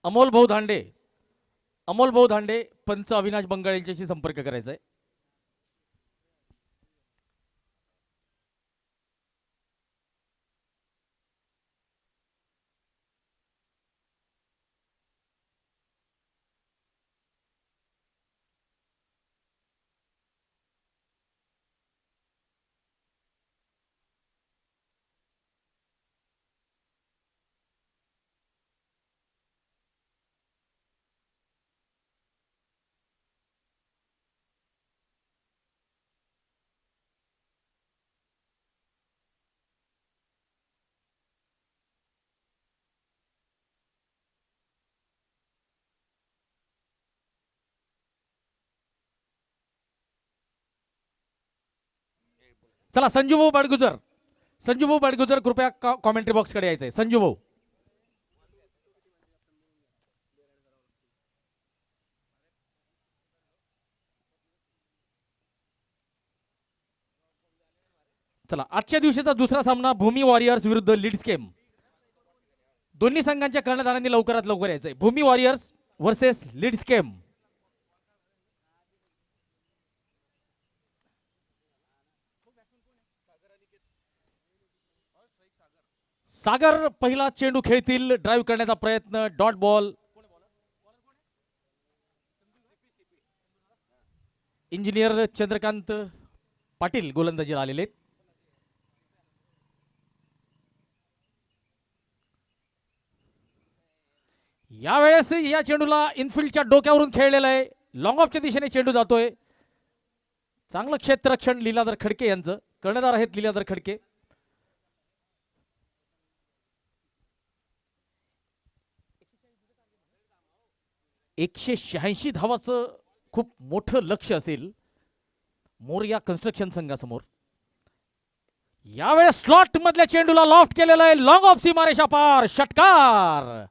अमोल भाऊ धांडे, अमोल भाऊ धांडे, पंच अविनाश बंगाळ यांच्याशी संपर्क करायचा आहे. चला संजू भाऊ बाडगुजर, संजू भाऊ बाडगुजर कृपया कॉमेंट्री बॉक्स कडे यायचंय. संजू भाऊ. चला आजच्या दिवशीचा दुसरा सामना भूमी वॉरियर्स विरुद्ध लीड्स केम. दोन्ही संघांच्या कर्णधारांनी लवकरात लवकर यायचंय. Bhoomi warriors versus leads chem. Sagar पहिला चेंडू खेळतील. ड्राईव्ह करण्याचा प्रयत्न, dot ball. Engineer Chandrakant Patil गोलंदाजीला आलेले. यावेळेस या चेंडूला इनफिल्डच्या डोक्यावरून खेळलेला आहे. लॉंग ऑफच्या दिशेने चेंडू जातोय. चांगलं क्षेत्ररक्षण लीलाधर खडके यांचं. कर्णधार आहेत लीलाधर खडके. एकशे 86 धावाचं खूप मोठं लक्ष असेल मोरया कन्स्ट्रक्शन संघासमोर. यावेळेस स्लॉट मधल्या चेंडूला लॉफ्ट केलेला आहे. लॉंग ऑफ सीमारेषा पार. षटकार.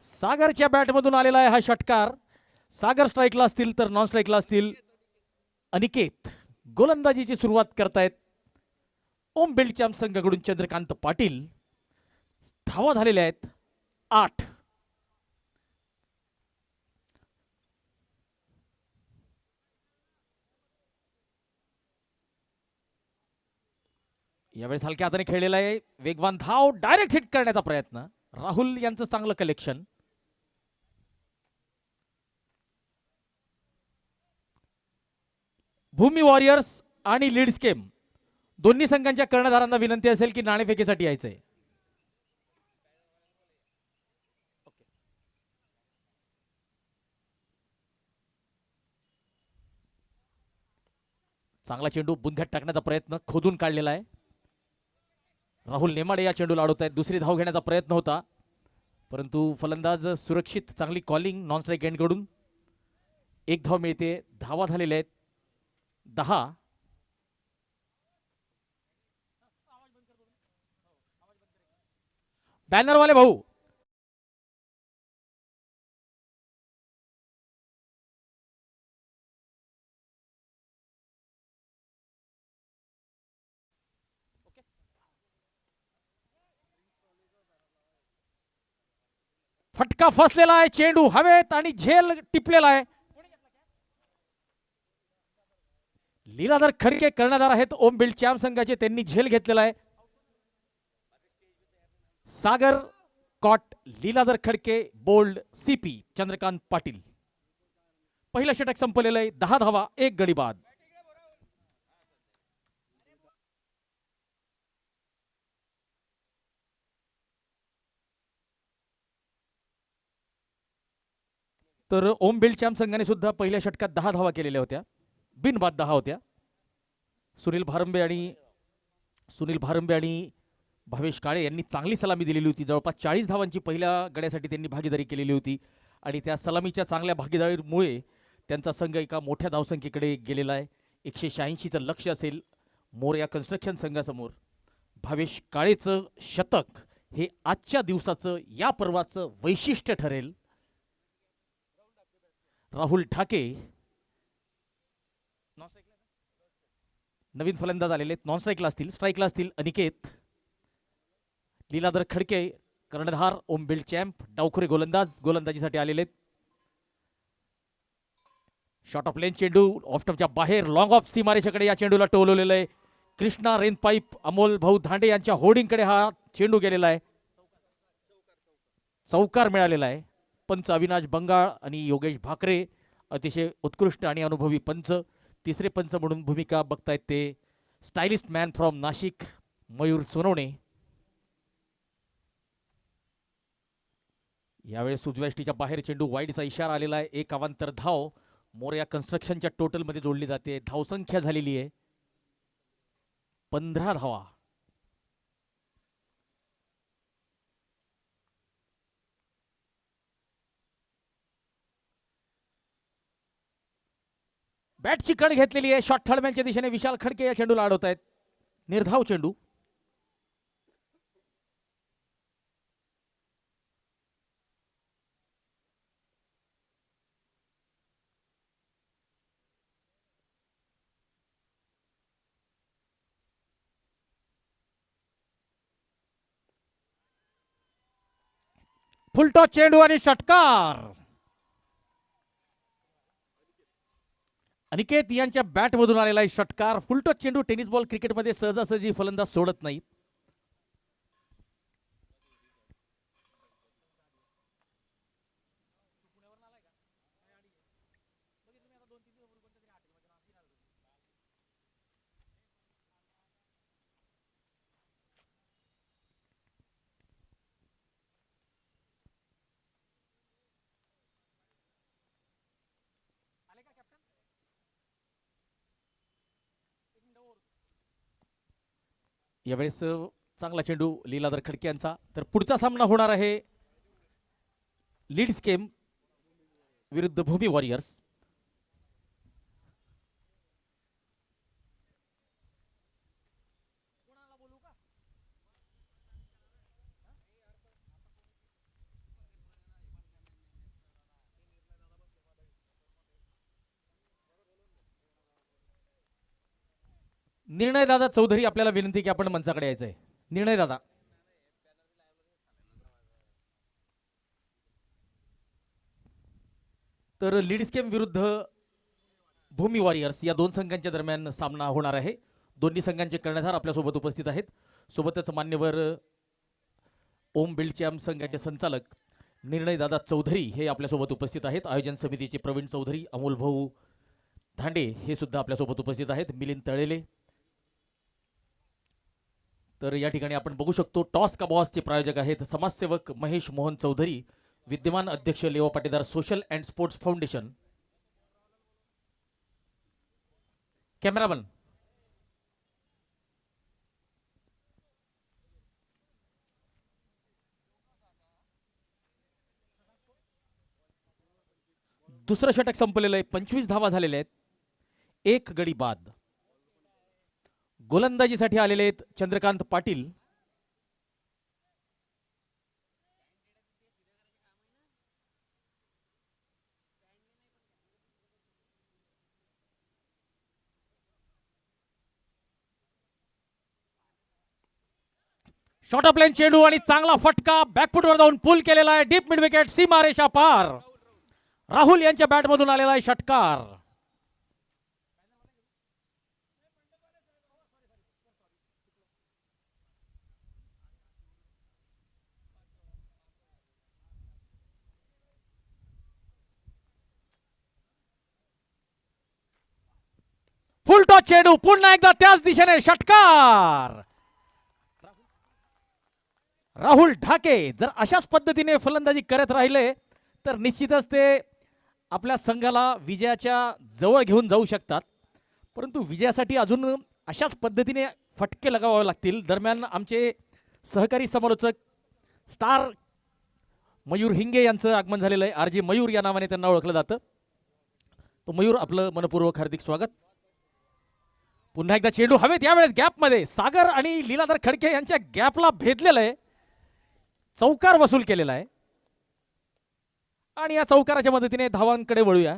सागरच्या बॅटमधून आलेला आहे हा षटकार. सागर स्ट्राईकला असतील तर नॉन स्ट्राईकला असतील. अनिकेत गोलंदाजीची सुरुवात करतायत. ओम बेल्टचॅम्प संघाकडून चंद्रकांत पाटील. धावा झालेल्या आहेत 8. यावेळेस हलक्या हाताने खेळलेला आहे. वेगवान धाव. डायरेक्ट हिट करण्याचा प्रयत्न. राहुल यांचं चांगलं कलेक्शन. भूमी वॉरियर्स आणि लीड्स केम दोन्ही संघांच्या कर्णधारांना विनंती असेल की नाणेफेकीसाठी यायचंय. चांगला चेंडू बुंध्यात टाकण्याचा प्रयत्न, खोदून काढलेला आहे. राहुल नेमाडे या चेंडूला अडवत आहेत. दुसरी धाव घेण्याचा प्रयत्न होता परंतु फलंदाज सुरक्षित. चांगली कॉलिंग नॉन स्ट्राईक एंड कडून. एक धाव मिळते. धावा झालेल्या आहेत 10. बॅनरवाले भाऊ, फटका फसलेला आहे. चेंडू हवेत आणि झेल टिपलेला आहे. लीलाधर खडके कर्णधार आहेत ओम बेल्टचॅम्प संघाचे. त्यांनी झेल घेतलेला आहे. Sagar caught, Leeladhar Khadke bowled, CP Chandrakant Patil. पहिलं षटक संपलेलं आहे. 10 धावा 1 गडी बाद. तर ओम बेल्टचॅम्प संघाने सुद्धा पहिल्या षटकात 10 धावा केलेल्या होत्या. बिनबाद 10 होत्या. सुनील भारंबे आणि भावेश काळे यांनी चांगली सलामी दिलेली होती. जवळपास 40 धावांची पहिल्या गड्यासाठी त्यांनी भागीदारी केलेली होती आणि त्या सलामीच्या चांगल्या भागीदारीमुळे त्यांचा संघ एका मोठ्या धावसंख्येकडे गेलेला आहे. 186चं लक्ष असेल मोरया कन्स्ट्रक्शन संघासमोर. भावेश काळेचं शतक हे आजच्या दिवसाचं, या पर्वाचं वैशिष्ट्य ठरेल. राहुल ठाके नवीन फलंदाज आलेले. नॉन स्ट्राईकला असतील. स्ट्राईकला असतील अनिकेत. लीलाधर खडके कर्णधार ओम बिल्ड चॅम्प, डावखुरे गोलंदाज गोलंदाजीसाठी आलेले. शॉर्ट ऑफ लेन चेंडू ऑफ स्टंपच्या बाहेर, लॉंग ऑफ सीमारेषेकडे या चेंडूला टोलवलेलं आहे. कृष्णा रेन पाईप अमोल भाऊ धांडे यांच्या होर्डिंगकडे हा चेंडू गेलेला आहे. चौकार मिळालेला आहे. पंच अविनाश बंगाळ आणि योगेश भाकरे अतिशय उत्कृष्ट आणि अनुभवी पंच. तिसरे पंच म्हणून भूमिका बघतायत ते stylist man from Nashik Mayur Sonawane. यावेळेस उजव्या बाहेर चेंडू वाईडचा इशारा आलेला आहे. एक अवांतर धाव मोरया कन्स्ट्रक्शनच्या टोटल मध्ये जोडली जाते. धावसंख्या झालेली आहे 15 धावा. बॅटची कड घेतलेली आहे. शॉट थर्डमॅनच्या दिशेने विशाल खडके या चेंडूला अडवत आहेत. निर्धाव चेंडू. फुलटॉस चेंडू आणि षटकार. अनिकेत यांच्या बॅट मधून आलेला आहे षटकार. फुलटॉस चेंडू टेनिस बॉल क्रिकेटमध्ये सहजासहजी फलंदाज सोडत नाहीत. यावेळेस चांगला चेंडू लीलाधर खडके यांचा. तर पुढचा सामना होणार आहे लीड्स केम विरुद्ध भूमी वॉरियर्स. निर्णय दादा चौधरी आपल्याला विनंती की आपण मंचाकडे यायचंय. निर्णय दादा. तर लीड्स केम विरुद्ध भूमी वॉरियर्स या दोन संघांच्या दरम्यान सामना होणार आहे. दोन्ही संघांचे कर्णधार आपल्यासोबत उपस्थित आहेत. सोबतच मान्यवर ओम बिल्ड चॅम्प संघाचे संचालक निर्णय दादा चौधरी हे आपल्यासोबत उपस्थित आहेत. आयोजन समितीचे प्रवीण चौधरी, अमोल भाऊ धांडे हे सुद्धा आपल्यासोबत उपस्थित आहेत. मिलिंद तळेले. तर या ठिकाणी आपण बघू शकतो टॉस का बॉसचे प्रायोजक आहेत समाजसेवक महेश मोहन चौधरी, विद्यमान अध्यक्ष लेवा Patidar social and sports foundation. Cameraman दुसरं षटक संपलेलं आहे. 25 धावा झालेल्या आहेत. एक गडी बाद. गोलंदाजीसाठी आलेले आहेत Chandrakant Patil. Short of line चेंडू आणि चांगला फटका बॅकफुटवर जाऊन पुल केलेला आहे. डीप मिड विकेट सीमारेषा पार. राहुल यांच्या बॅटमधून आलेला आहे षटकार. फुल टॉस चेंडू पुन्हा एकदा त्याच दिशेने षटकार. राहुल ढाके जर अशाच पद्धतीने फलंदाजी करत राहिले तर निश्चितच ते आपल्या संघाला विजयाच्या जवळ घेऊन जाऊ शकतात. परंतु विजयासाठी अजून अशाच पद्धतीने फटके लगावावे लागतील. दरम्यान आमचे सहकारी समालोचक स्टार मयूर हिंगे यांचं आगमन झालेलं आहे. आरजी मयूर या नावाने त्यांना ओळखलं जातं. तो मयूर आपलं मनपूर्वक हार्दिक स्वागत. पुन्हा एकदा चेंडू हवेत. यावेळेस गॅपमध्ये सागर आणि लीलाधर खडके यांच्या गॅपला भेदलेलं आहे. चौकार वसूल केलेला आहे आणि या चौकाराच्या मदतीने धावांकडे वळूया.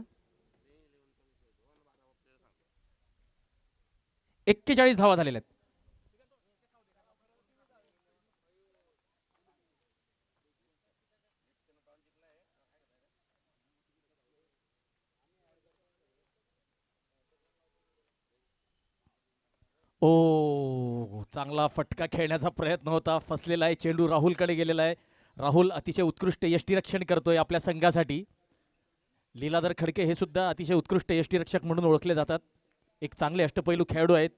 41 धावा झालेल्या आहेत. ओ, चांगला फटका खेळण्याचा प्रयत्न होता, फसलेला आहे चेंडू, राहुलकडे गेलेला आहे. राहुल अतिशय उत्कृष्ट यष्टीरक्षण करतोय आपल्या संघासाठी. लीलाधर खडके हे सुद्धा अतिशय उत्कृष्ट यष्टीरक्षक म्हणून ओळखले जातात. एक चांगले अष्टपैलू खेळाडू आहेत.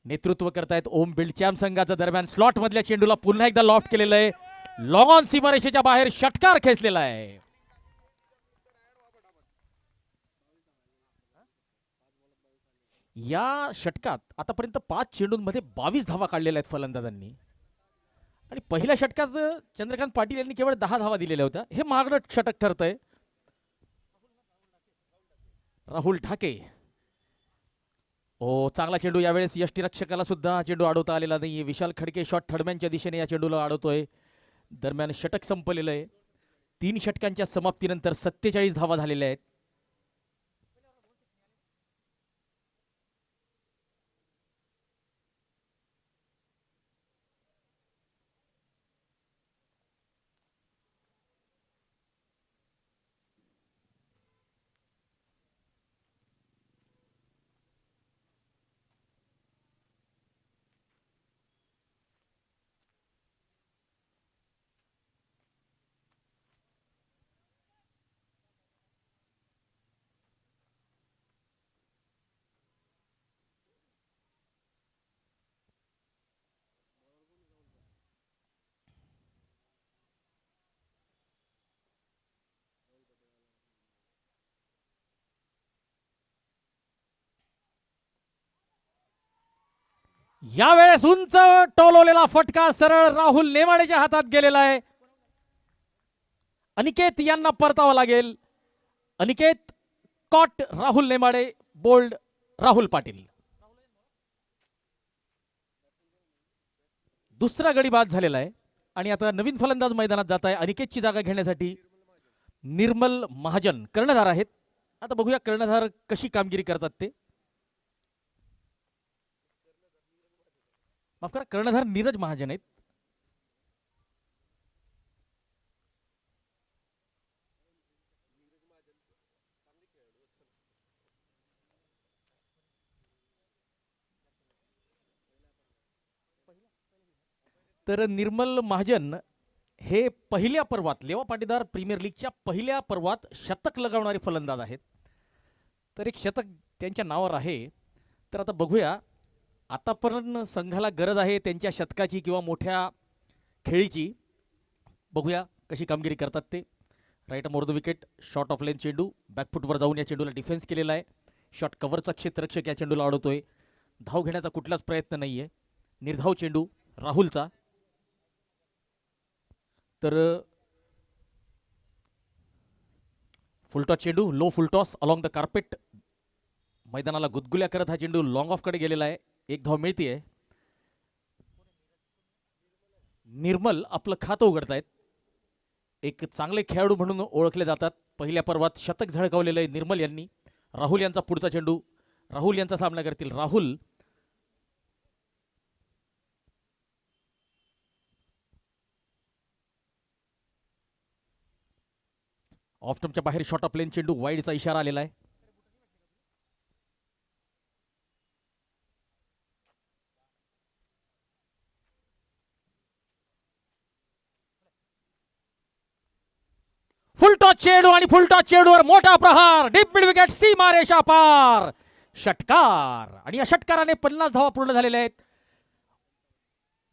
नेतृत्व करतायत ओम बिल्डचॅम संघाचा. दरम्यान स्लॉट मधल्या चेंडूला पुन्हा एकदा लॉफ्ट केलेलं आहे. लॉंग ऑन सीमारेषेच्या बाहेर षटकार खेचलेला आहे. या षटकात आतापर्यंत 5 चेंडूंमध्ये 22 धावा काढलेल्या आहेत फलंदाजांनी. आणि पहिल्या षटकात चंद्रकांत पाटील यांनी केवळ 10 धावा दिलेल्या होत्या. हे महागडं षटक ठरतंय. राहुल ठाके. ओ, चांगला चेंडू. यावेळेस यष्टीरक्षकाला सुद्धा चेंडू अडवता आलेला नाही. विशाल खडके शॉट थर्डमॅनच्या दिशेने या चेंडूला अडवतोय. दरम्यान षटक संपलेलं आहे. 3 षटकांच्या समाप्तीनंतर 47 धावा झालेल्या आहेत. यावेळेस उंच टोलवलेला फटका सरळ राहुल नेमाडेच्या हातात गेलेला आहे. अनिकेत यांना परतावा लागेल. Aniket caught Rahul Nemade, bowled Rahul Patil. दुसरा गडी बाद झालेला आहे आणि आता नवीन फलंदाज मैदानात जात आहे. अनिकेतची जागा घेण्यासाठी निर्मल महाजन कर्णधार आहेत. आता बघूया कर्णधार कशी कामगिरी करतात ते. माफ करा, कर्णधार नीरज महाजन आहेत. तर निर्मल महाजन हे पहिल्या पर्वात लेवा पाटीदार प्रीमियर लीगच्या पहिल्या पर्वात शतक लगावणारे फलंदाज आहेत. तर एक शतक त्यांच्या नावावर आहे. तर आता बघूया, आतापर्यंत संघाला गरज आहे त्यांच्या शतकाची किंवा मोठ्या खेळीची. बघूया कशी कामगिरी करतात ते. Right over the wicket, short of length चेंडू, बॅकफुटवर जाऊन या चेंडूला डिफेन्स केलेला आहे. शॉट कव्हरचा क्षेत्ररक्षक या चेंडूला अडवतोय. धाव घेण्याचा कुठलाच प्रयत्न नाहीये. निर्धाव चेंडू राहुलचा. तर फुलटॉस चेंडू, low full toss along the carpet. मैदानाला गुदगुल्या करत हा चेंडू लॉंग ऑफ कडे गेलेला आहे. एक धाव मिळतीये. निर्मल आपलं खातं उघडतायत. एक चांगले खेळाडू म्हणून ओळखले जातात. पहिल्या पर्वात शतक झळकावलेलं आहे निर्मल यांनी. राहुल यांचा पुढचा चेंडू, राहुल यांचा सामना करतील. राहुल ऑफ स्टंपच्या बाहेर शॉट ऑफ लेन चेंडू, वाईडचा इशारा आलेला आहे. फुलटॉस चेंडू आणि फुलटॉस चेंडूवर मोठा प्रहार. डीप मिड विकेट, सीमारेषा पार. षटकार. आणि या षटकाराने 50 धावा पूर्ण झालेल्या आहेत.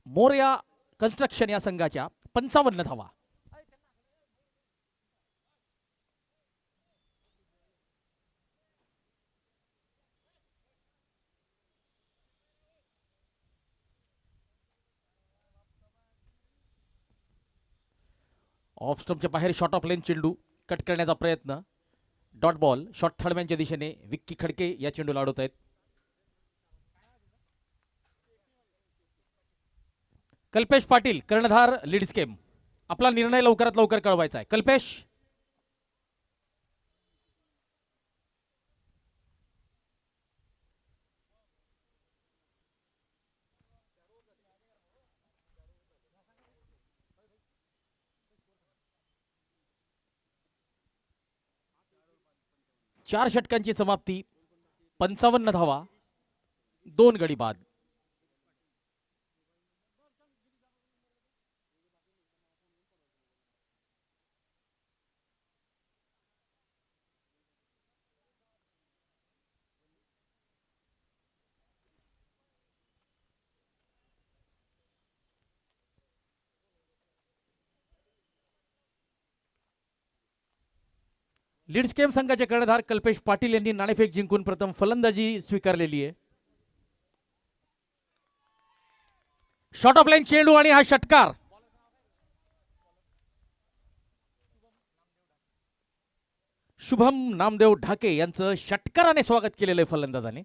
मोरया कन्स्ट्रक्शन या संघाच्या 55 धावा. ऑफ स्टंपच्या बाहेर शॉट ऑफ लेन चेंडू, कट करण्याचा प्रयत्न. Dot ball. शॉट थर्डमॅनच्या दिशेने विक्की खडके या चेंडूला अडवत आहेत. कल्पेश पाटील कर्णधार लीड स्केम. आपला निर्णय लवकरात लवकर कळवायचा आहे. कल्पेश. चार षटकांची समाप्ती, 55 धावा. 2 गडी बाद. लीड्स केम संघाचे कर्णधार कल्पेश पाटील यांनी नाणेफेक जिंकून प्रथम फलंदाजी स्वीकारलेली आहे. शॉर्ट ऑफ लाईन चेंडू आणि हा षटकार. शुभम नामदेव ढाके यांचं षटकाराने स्वागत केलेलं आहे फलंदाजाने.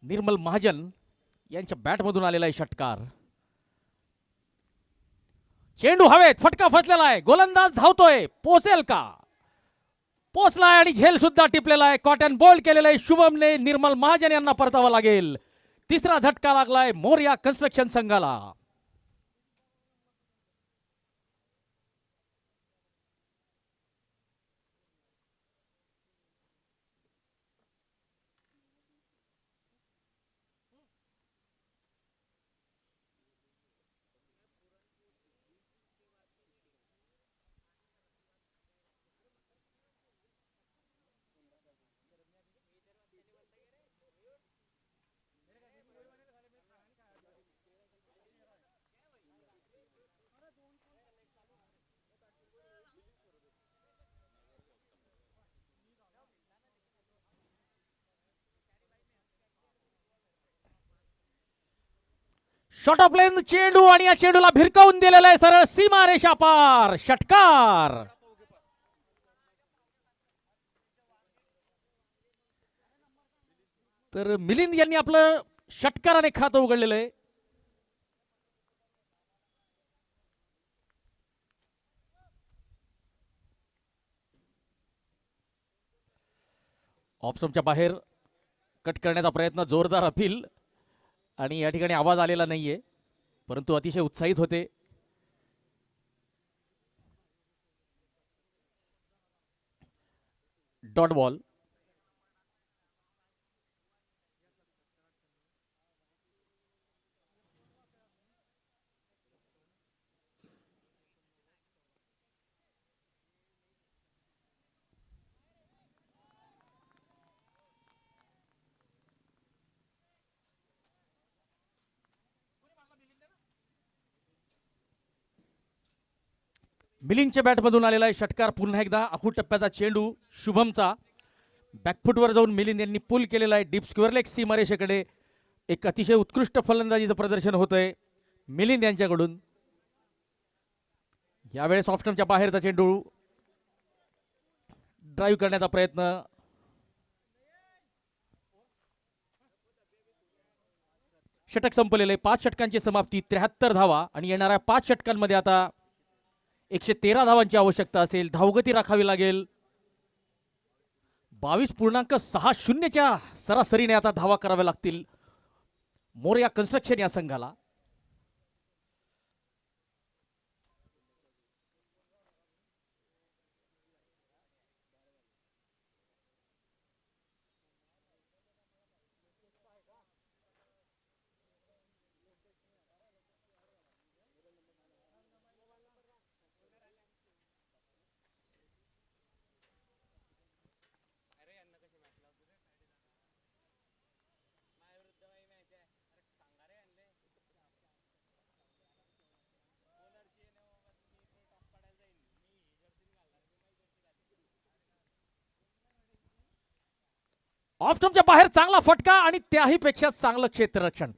निर्मल महाजन यांच्या बॅटमधून आलेला आहे षटकार. चेंडू हवेत, फटका फसलेला आहे, गोलंदाज धावतोय, पोचेल का? पोचलाय आणि झेल सुद्धा टिपलेला आहे. कॉटन बॉल केलेला आहे शुभमने. निर्मल महाजन यांना परतावा लागेल. तिसरा झटका लागलाय मोरया कन्स्ट्रक्शन संघाला. शॉर्ट ऑफ लाईन चेंडू आणि या चेंडूला भिरकावून दिलेला आहे सरळ सीमा रेषा पार. षटकार. तर मिलिंद यांनी आपलं षटकाराने खातं उघडलेलं आहे. ऑफस्टंपच्या बाहेर कट करण्याचा प्रयत्न, जोरदार अपील आणि या ठिकाणी आवाज आलेला नाहीये, परंतु अतिशय उत्साहित होते. Dot ball. मिलिंदच्या बॅटमधून आलेला आहे षटकार. पुन्हा एकदा आखूड टप्प्याचा चेंडू शुभमचा. बॅकफुटवर जाऊन मिलिंद यांनी पुल केलेला आहे डीप स्क्वेअर लेग सीमारेषेकडे. एक अतिशय उत्कृष्ट फलंदाजीचं प्रदर्शन होतंय मिलिंद यांच्याकडून. यावेळेस ऑफस्टंपच्या बाहेरचा चेंडू ड्राईव्ह करण्याचा प्रयत्न. षटक संपलेलं आहे. 5 षटकांची समाप्ती, 73 धावा आणि येणाऱ्या 5 षटकांमध्ये आता 113 धावांची आवश्यकता असेल. धावगती राखावी लागेल. 22.60च्या सरासरीने आता धावा कराव्या लागतील मोरया कन्स्ट्रक्शन या संघाला. ऑफस्टंपच्या बाहेर चांगला फटका आणि त्याही पेक्षा चांगलं क्षेत्ररक्षण.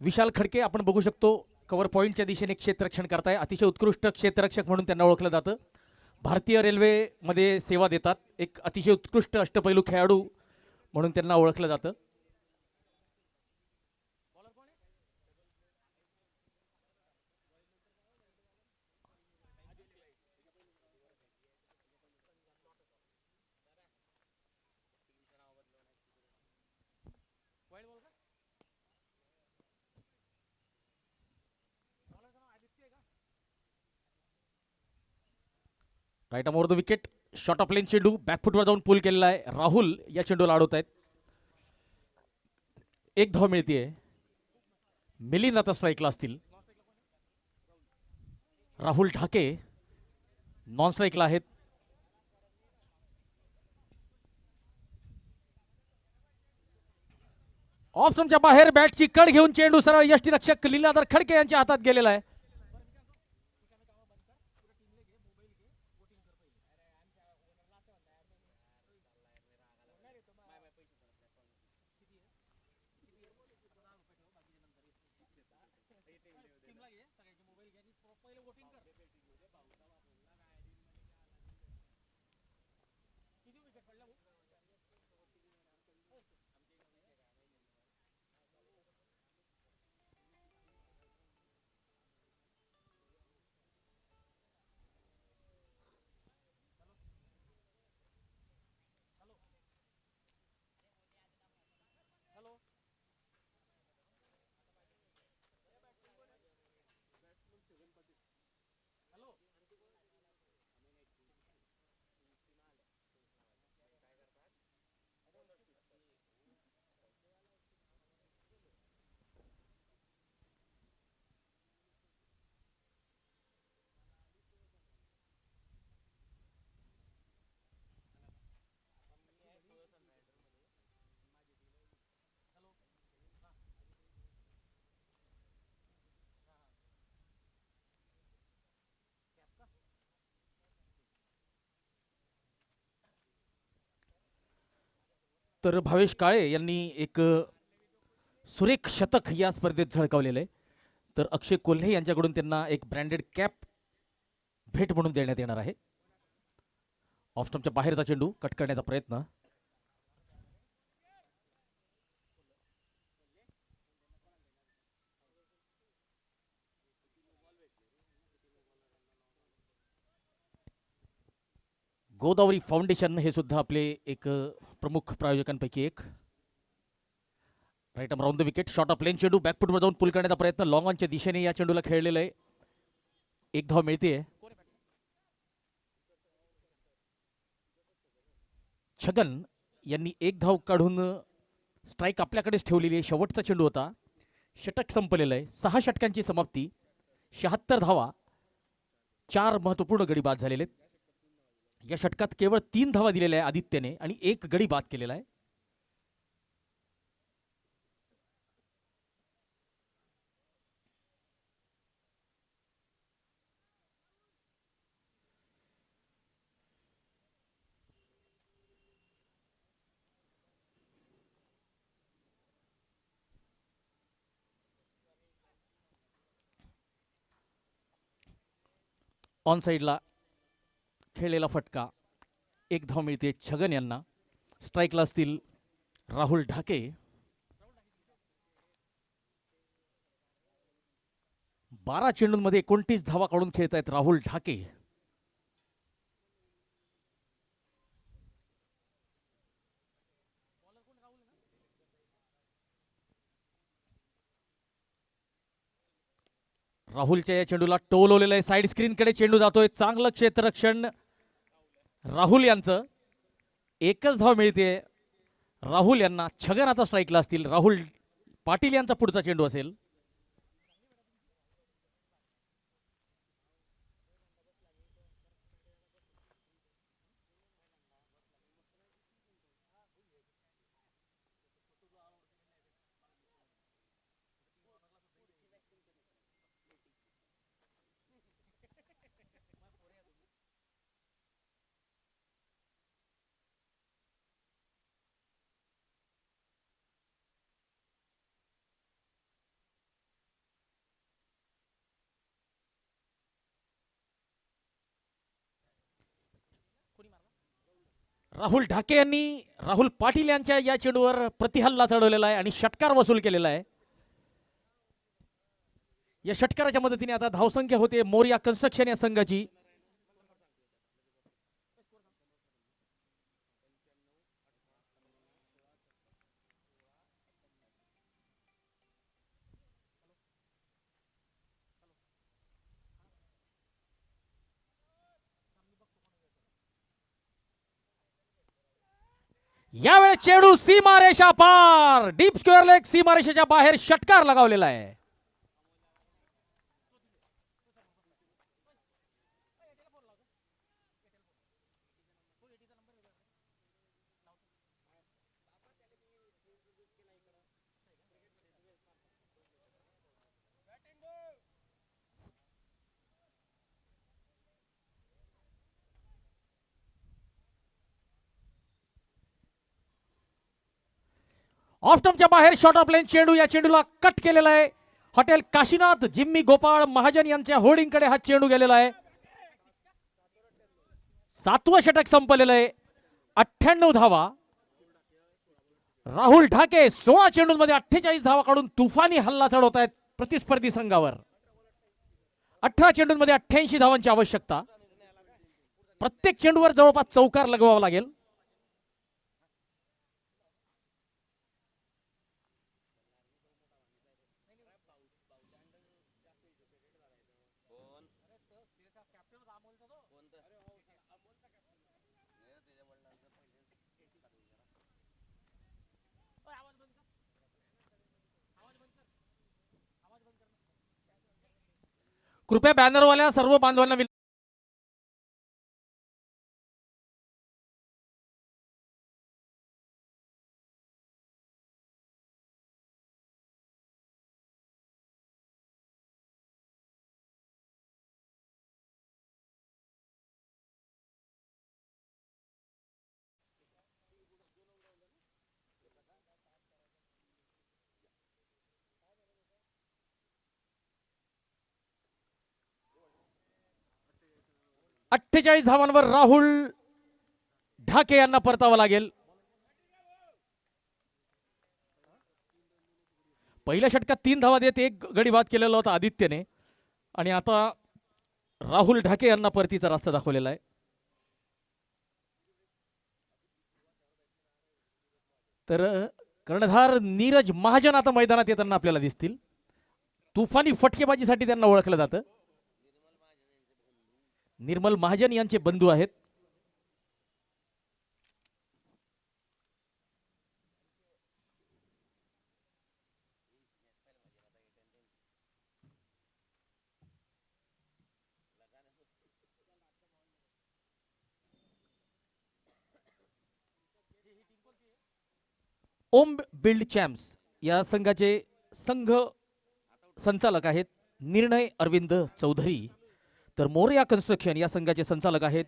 विशाल खडके आपण बघू शकतो कव्हर पॉइंटच्या दिशेने क्षेत्ररक्षण करताय. अतिशय उत्कृष्ट क्षेत्ररक्षक म्हणून त्यांना ओळखलं जातं. भारतीय रेल्वेमध्ये सेवा देतात. एक अतिशय उत्कृष्ट अष्टपैलू खेळाडू म्हणून त्यांना ओळखलं जातं. Right over the wicket, short of length चेंडू बॅकफुटवर जाऊन पुल केलेला आहे. राहुल या चेंडूला अडवत आहेत. एक धाव मिळतीये. मिलिंद आता स्ट्राईकला असतील. राहुल ढाके नॉन स्ट्राईकला आहेत. ऑफ स्टंपच्या बाहेर बॅटची कड घेऊन चेंडू सरळ यष्टीरक्षक लीलाधर खडके यांच्या हातात गेलेला आहे. तर भावेश काळे यांनी एक सुरेख शतक या स्पर्धेत झळकावलेलं आहे. तर अक्षय कोल्हे यांच्याकडून त्यांना एक ब्रँडेड कॅप भेट म्हणून देण्यात येणार आहे. ऑफ स्टंपच्या बाहेरचा चेंडू कट करण्याचा प्रयत्न. गोदावरी फाउंडेशन हे सुद्धा आपले एक प्रमुख प्रायोजकांपैकी एक. Right round the wicket, short of length चेंडू बॅकफुटवर जाऊन पुल करण्याचा प्रयत्न. लॉंग ऑनच्या दिशेने या चेंडूला खेळलेलं आहे. एक धाव मिळते. छगन यांनी एक धाव काढून स्ट्राईक आपल्याकडेच ठेवलेली आहे. शेवटचा चेंडू होता. षटक संपलेलं आहे. 6 षटकांची समाप्ती, 76 धावा, 4 महत्वपूर्ण गडी बाद झालेले आहेत. या षटकात केवळ 3 धावा दिलेल्या आहे आदित्यने आणि 1 गडी बाद केलेला आहे. ऑन साइडला खेळलेला फटका, 1 धाव मिळते छगन यांना. स्ट्राईकला असतील राहुल ढाके. 12 चेंडूंमध्ये 29 धावा काढून खेळतायत राहुल ढाके. राहुलच्या या चेंडूला टोलवलेलं आहे. साईड स्क्रीनकडे चेंडू जातोय. चांगलं क्षेत्ररक्षण राहुल यांचं. 1च धाव मिळते राहुल यांना. छगन आता स्ट्राईकला असतील. राहुल पाटील यांचा पुढचा चेंडू असेल. राहुल ढाके यांनी राहुल पाटील यांच्या या चेंडूवर प्रतिहल्ला चढवलेला आहे आणि षटकार वसूल केलेला आहे. या षटकाराच्या मदतीने आता धावसंख्या होते मोरिया कन्स्ट्रक्शन या संघाची. यावेळेस चेंडू सीमारेषा पार, डीप स्क्वेअर लेग सीमारेषेच्या बाहेर षटकार लगावलेला आहे. ऑफ स्टंपच्या बाहेर शॉर्ट ऑफ लेन चेंडू, या चेंडूला कट केलेला आहे. हॉटेल काशीनाथ जिम्मी गोपाळ महाजन यांच्या होर्डिंगकडे हा चेंडू गेलेला आहे. 7वं षटक संपलेलं आहे. 98 धावा. राहुल ढाके 16 चेंडूंमध्ये 48 धावा काढून तुफानी हल्ला चढवत आहेत प्रतिस्पर्धी संघावर. 18 चेंडूंमध्ये 88 धावांची आवश्यकता. प्रत्येक चेंडूवर जवळपास चौकार लगवावा लागेल. कृपया बॅनरवाल्या सर्व बांधवांना 48 धावांवर राहुल ढाके यांना परतावं लागेल. पहिल्या षटकात 3 धावा देत एक गडी बाद केलेला होता आदित्यने आणि आता राहुल ढाके यांना परतीचा रस्ता दाखवलेला आहे. तर कर्णधार नीरज महाजन आता मैदानात येताना आपल्याला दिसतील. तुफानी फटकेबाजीसाठी त्यांना ओळखलं जातं. निर्मल महाजन यांचे बंधू आहेत. ओम बिल्ड चॅम्प्स या संघाचे संघ संचालक आहेत निर्णय अरविंद चौधरी. तर मोरिया कन्स्ट्रक्शन या संघाचे संचालक आहेत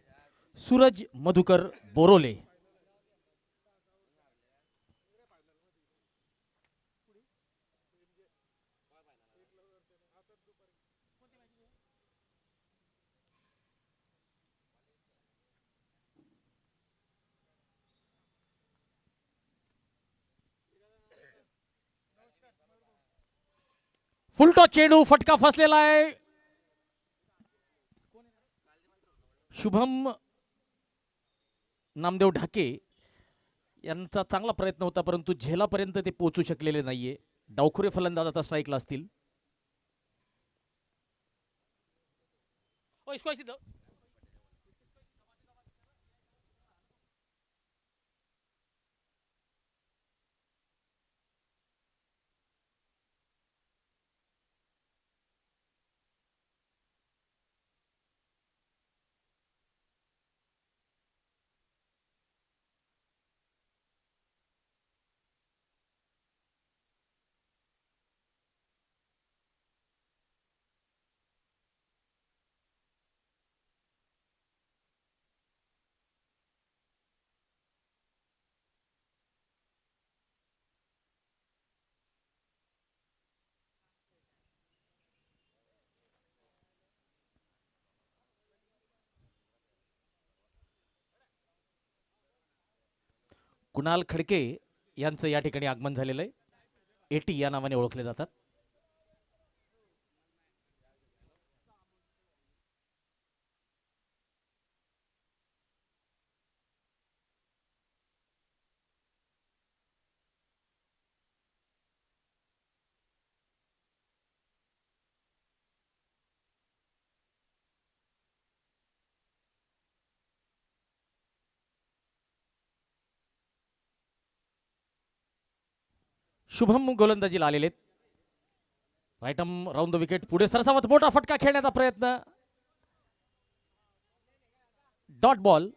सूरज मधुकर बोरोले. फुलटॉस चेंडू, फटका फसलेला आहे. शुभम नामदेव ढाके यांचा चांगला प्रयत्न होता परंतु झेलापर्यंत ते पोहोचू शकलेले नाहीये. डावखुरे फलंदाज आता स्ट्राईकला असतील. कुणाल खडके यांचं या ठिकाणी आगमन झालेलं आहे. एटी या नावाने ओळखले जातात. शुभम गोलंदाजीला आलेले आहेत. Right arm round the wicket. पुढे सरसावत मोठा फटका खेळण्याचा प्रयत्न. डॉट बॉल,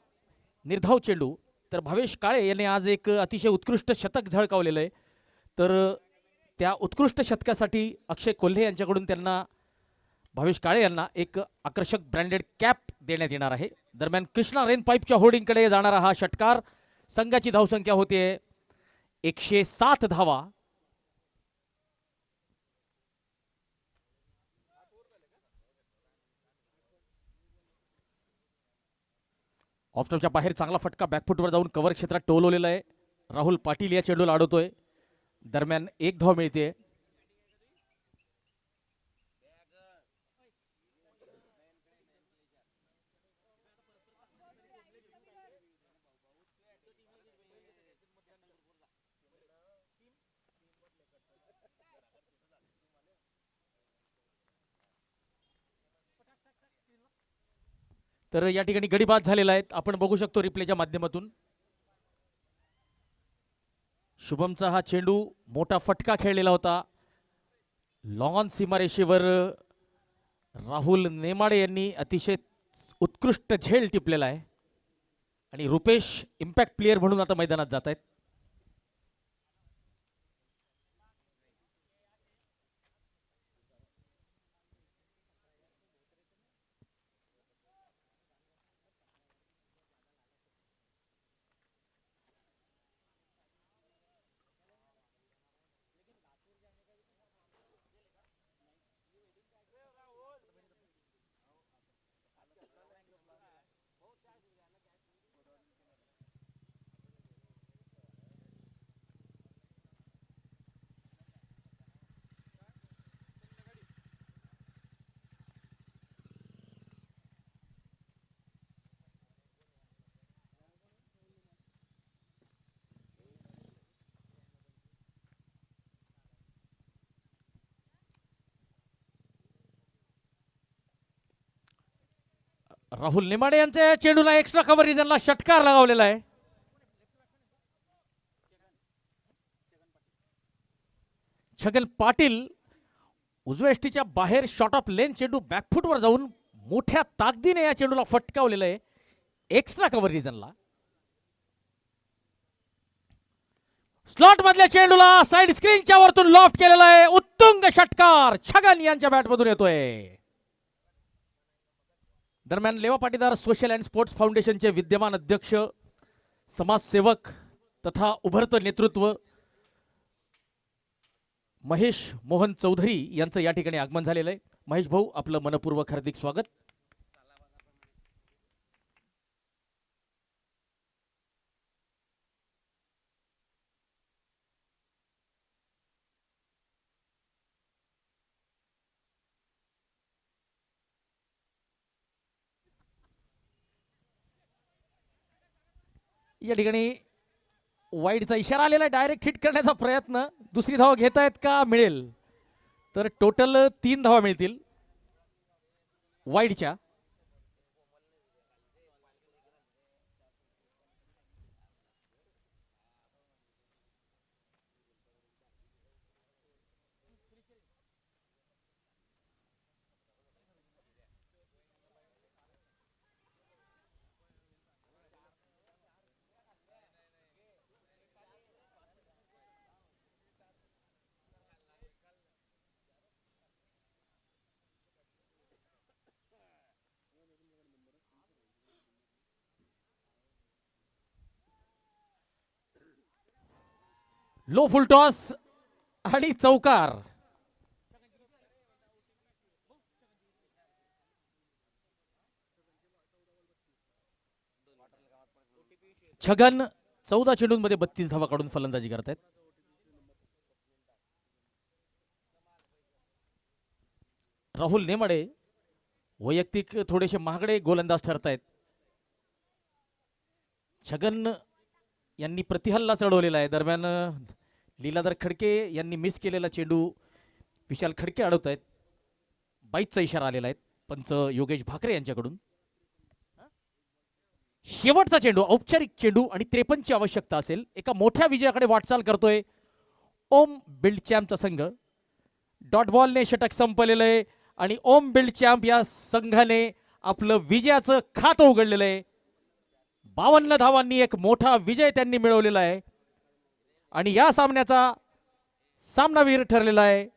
निर्धाव चेंडू. तर भावेश काळे यांनी आज एक अतिशय उत्कृष्ट शतक झळकावलेलं आहे. तर त्या उत्कृष्ट शतकासाठी अक्षय कोल्हे यांच्याकडून त्यांना भावेश काळे यांना एक आकर्षक ब्रँडेड कॅप देण्यात येणार आहे. दरम्यान कृष्णा रेन पाईपच्या होर्डिंगकडे जाणारा हा षटकार. संघाची धावसंख्या होते 107 धावा. ऑफस्टंपच्या बाहेर चांगला फटका बॅकफुटवर जाऊन कव्हर क्षेत्रात टोलवलेला आहे. राहुल पाटील या चेंडूला अडवतोय. दरम्यान एक धाव मिळते. तर या ठिकाणी गडी बाद झालेला आहे. आपण बघू शकतो रिप्लेच्या माध्यमातून. शुभमचा हा चेंडू मोठा फटका खेळलेला होता. लॉन सीमारेषेवर राहुल नेमाडे यांनी अतिशय उत्कृष्ट झेल टिपलेला आहे आणि रुपेश इम्पॅक्ट प्लेयर म्हणून आता मैदानात जात आहेत. राहुल नेमाडे यांच्या चेंडूला एक्स्ट्रा कव्हर रिजनला षटकार लगावलेला आहे. छगन पाटील उजव्या एष्टीच्या बाहेर शॉट ऑफ लेन चेंडू बॅकफुटवर जाऊन मोठ्या ताकदीने या चेंडूला फटकावलेला आहे एक्स्ट्रा कव्हर रिजनला. स्लॉट मधल्या चेंडूला साइड स्क्रीनच्या वरतून लॉफ्ट केलेला आहे. उत्तुंग षटकार छगन यांच्या बॅटमधून येतोय. दरम्यान लेवा पाटीदार सोशल अँड स्पोर्ट्स फाउंडेशनचे विद्यमान अध्यक्ष, समाजसेवक तथा उभरतं नेतृत्व महेश मोहन चौधरी यांचं या ठिकाणी आगमन झालेलं आहे. महेश भाऊ, आपलं मनपूर्वक हार्दिक स्वागत. या ठिकाणी वाईडचा इशारा आलेला आहे. डायरेक्ट हिट करण्याचा प्रयत्न. दुसरी धाव घेता येत का? मिळेल. तर टोटल 3 धावा मिळतील वाईडच्या. लो फुल टॉस आणि चौकार. छगन 14 चेंडूंमध्ये 32 धावा काढून फलंदाजी करतायत. राहुल नेमाडे वैयक्तिक थोडेसे महागडे गोलंदाज ठरतायत. छगन यांनी प्रतिहल्ला चढवलेला आहे. दरम्यान लीलाधर खडके यांनी मिस केलेला चेंडू विशाल खडके अडवत आहेत. बाईटचा इशारा आलेला आहे पंच योगेश भाकरे यांच्याकडून. शेवटचा चेंडू औपचारिक चेंडू आणि 53 ची आवश्यकता असेल. एका मोठ्या विजयाकडे वाटचाल करतोय ओम बिल्ड चॅम्पचा संघ. डॉट बॉलने षटक संपलेलं आहे आणि ओम बिल्ड चॅम्प या संघाने आपलं विजयाचं खातं उघडलेलं आहे. 52 धावांनी एक मोठा विजय त्यांनी मिळवलेला आहे आणि या सामन्याचा सामनावीर ठरलेला आहे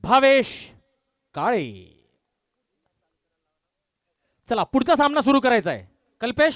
भावेश काळे. चला पुढचा सामना सुरू करायचा आहे. कल्पेश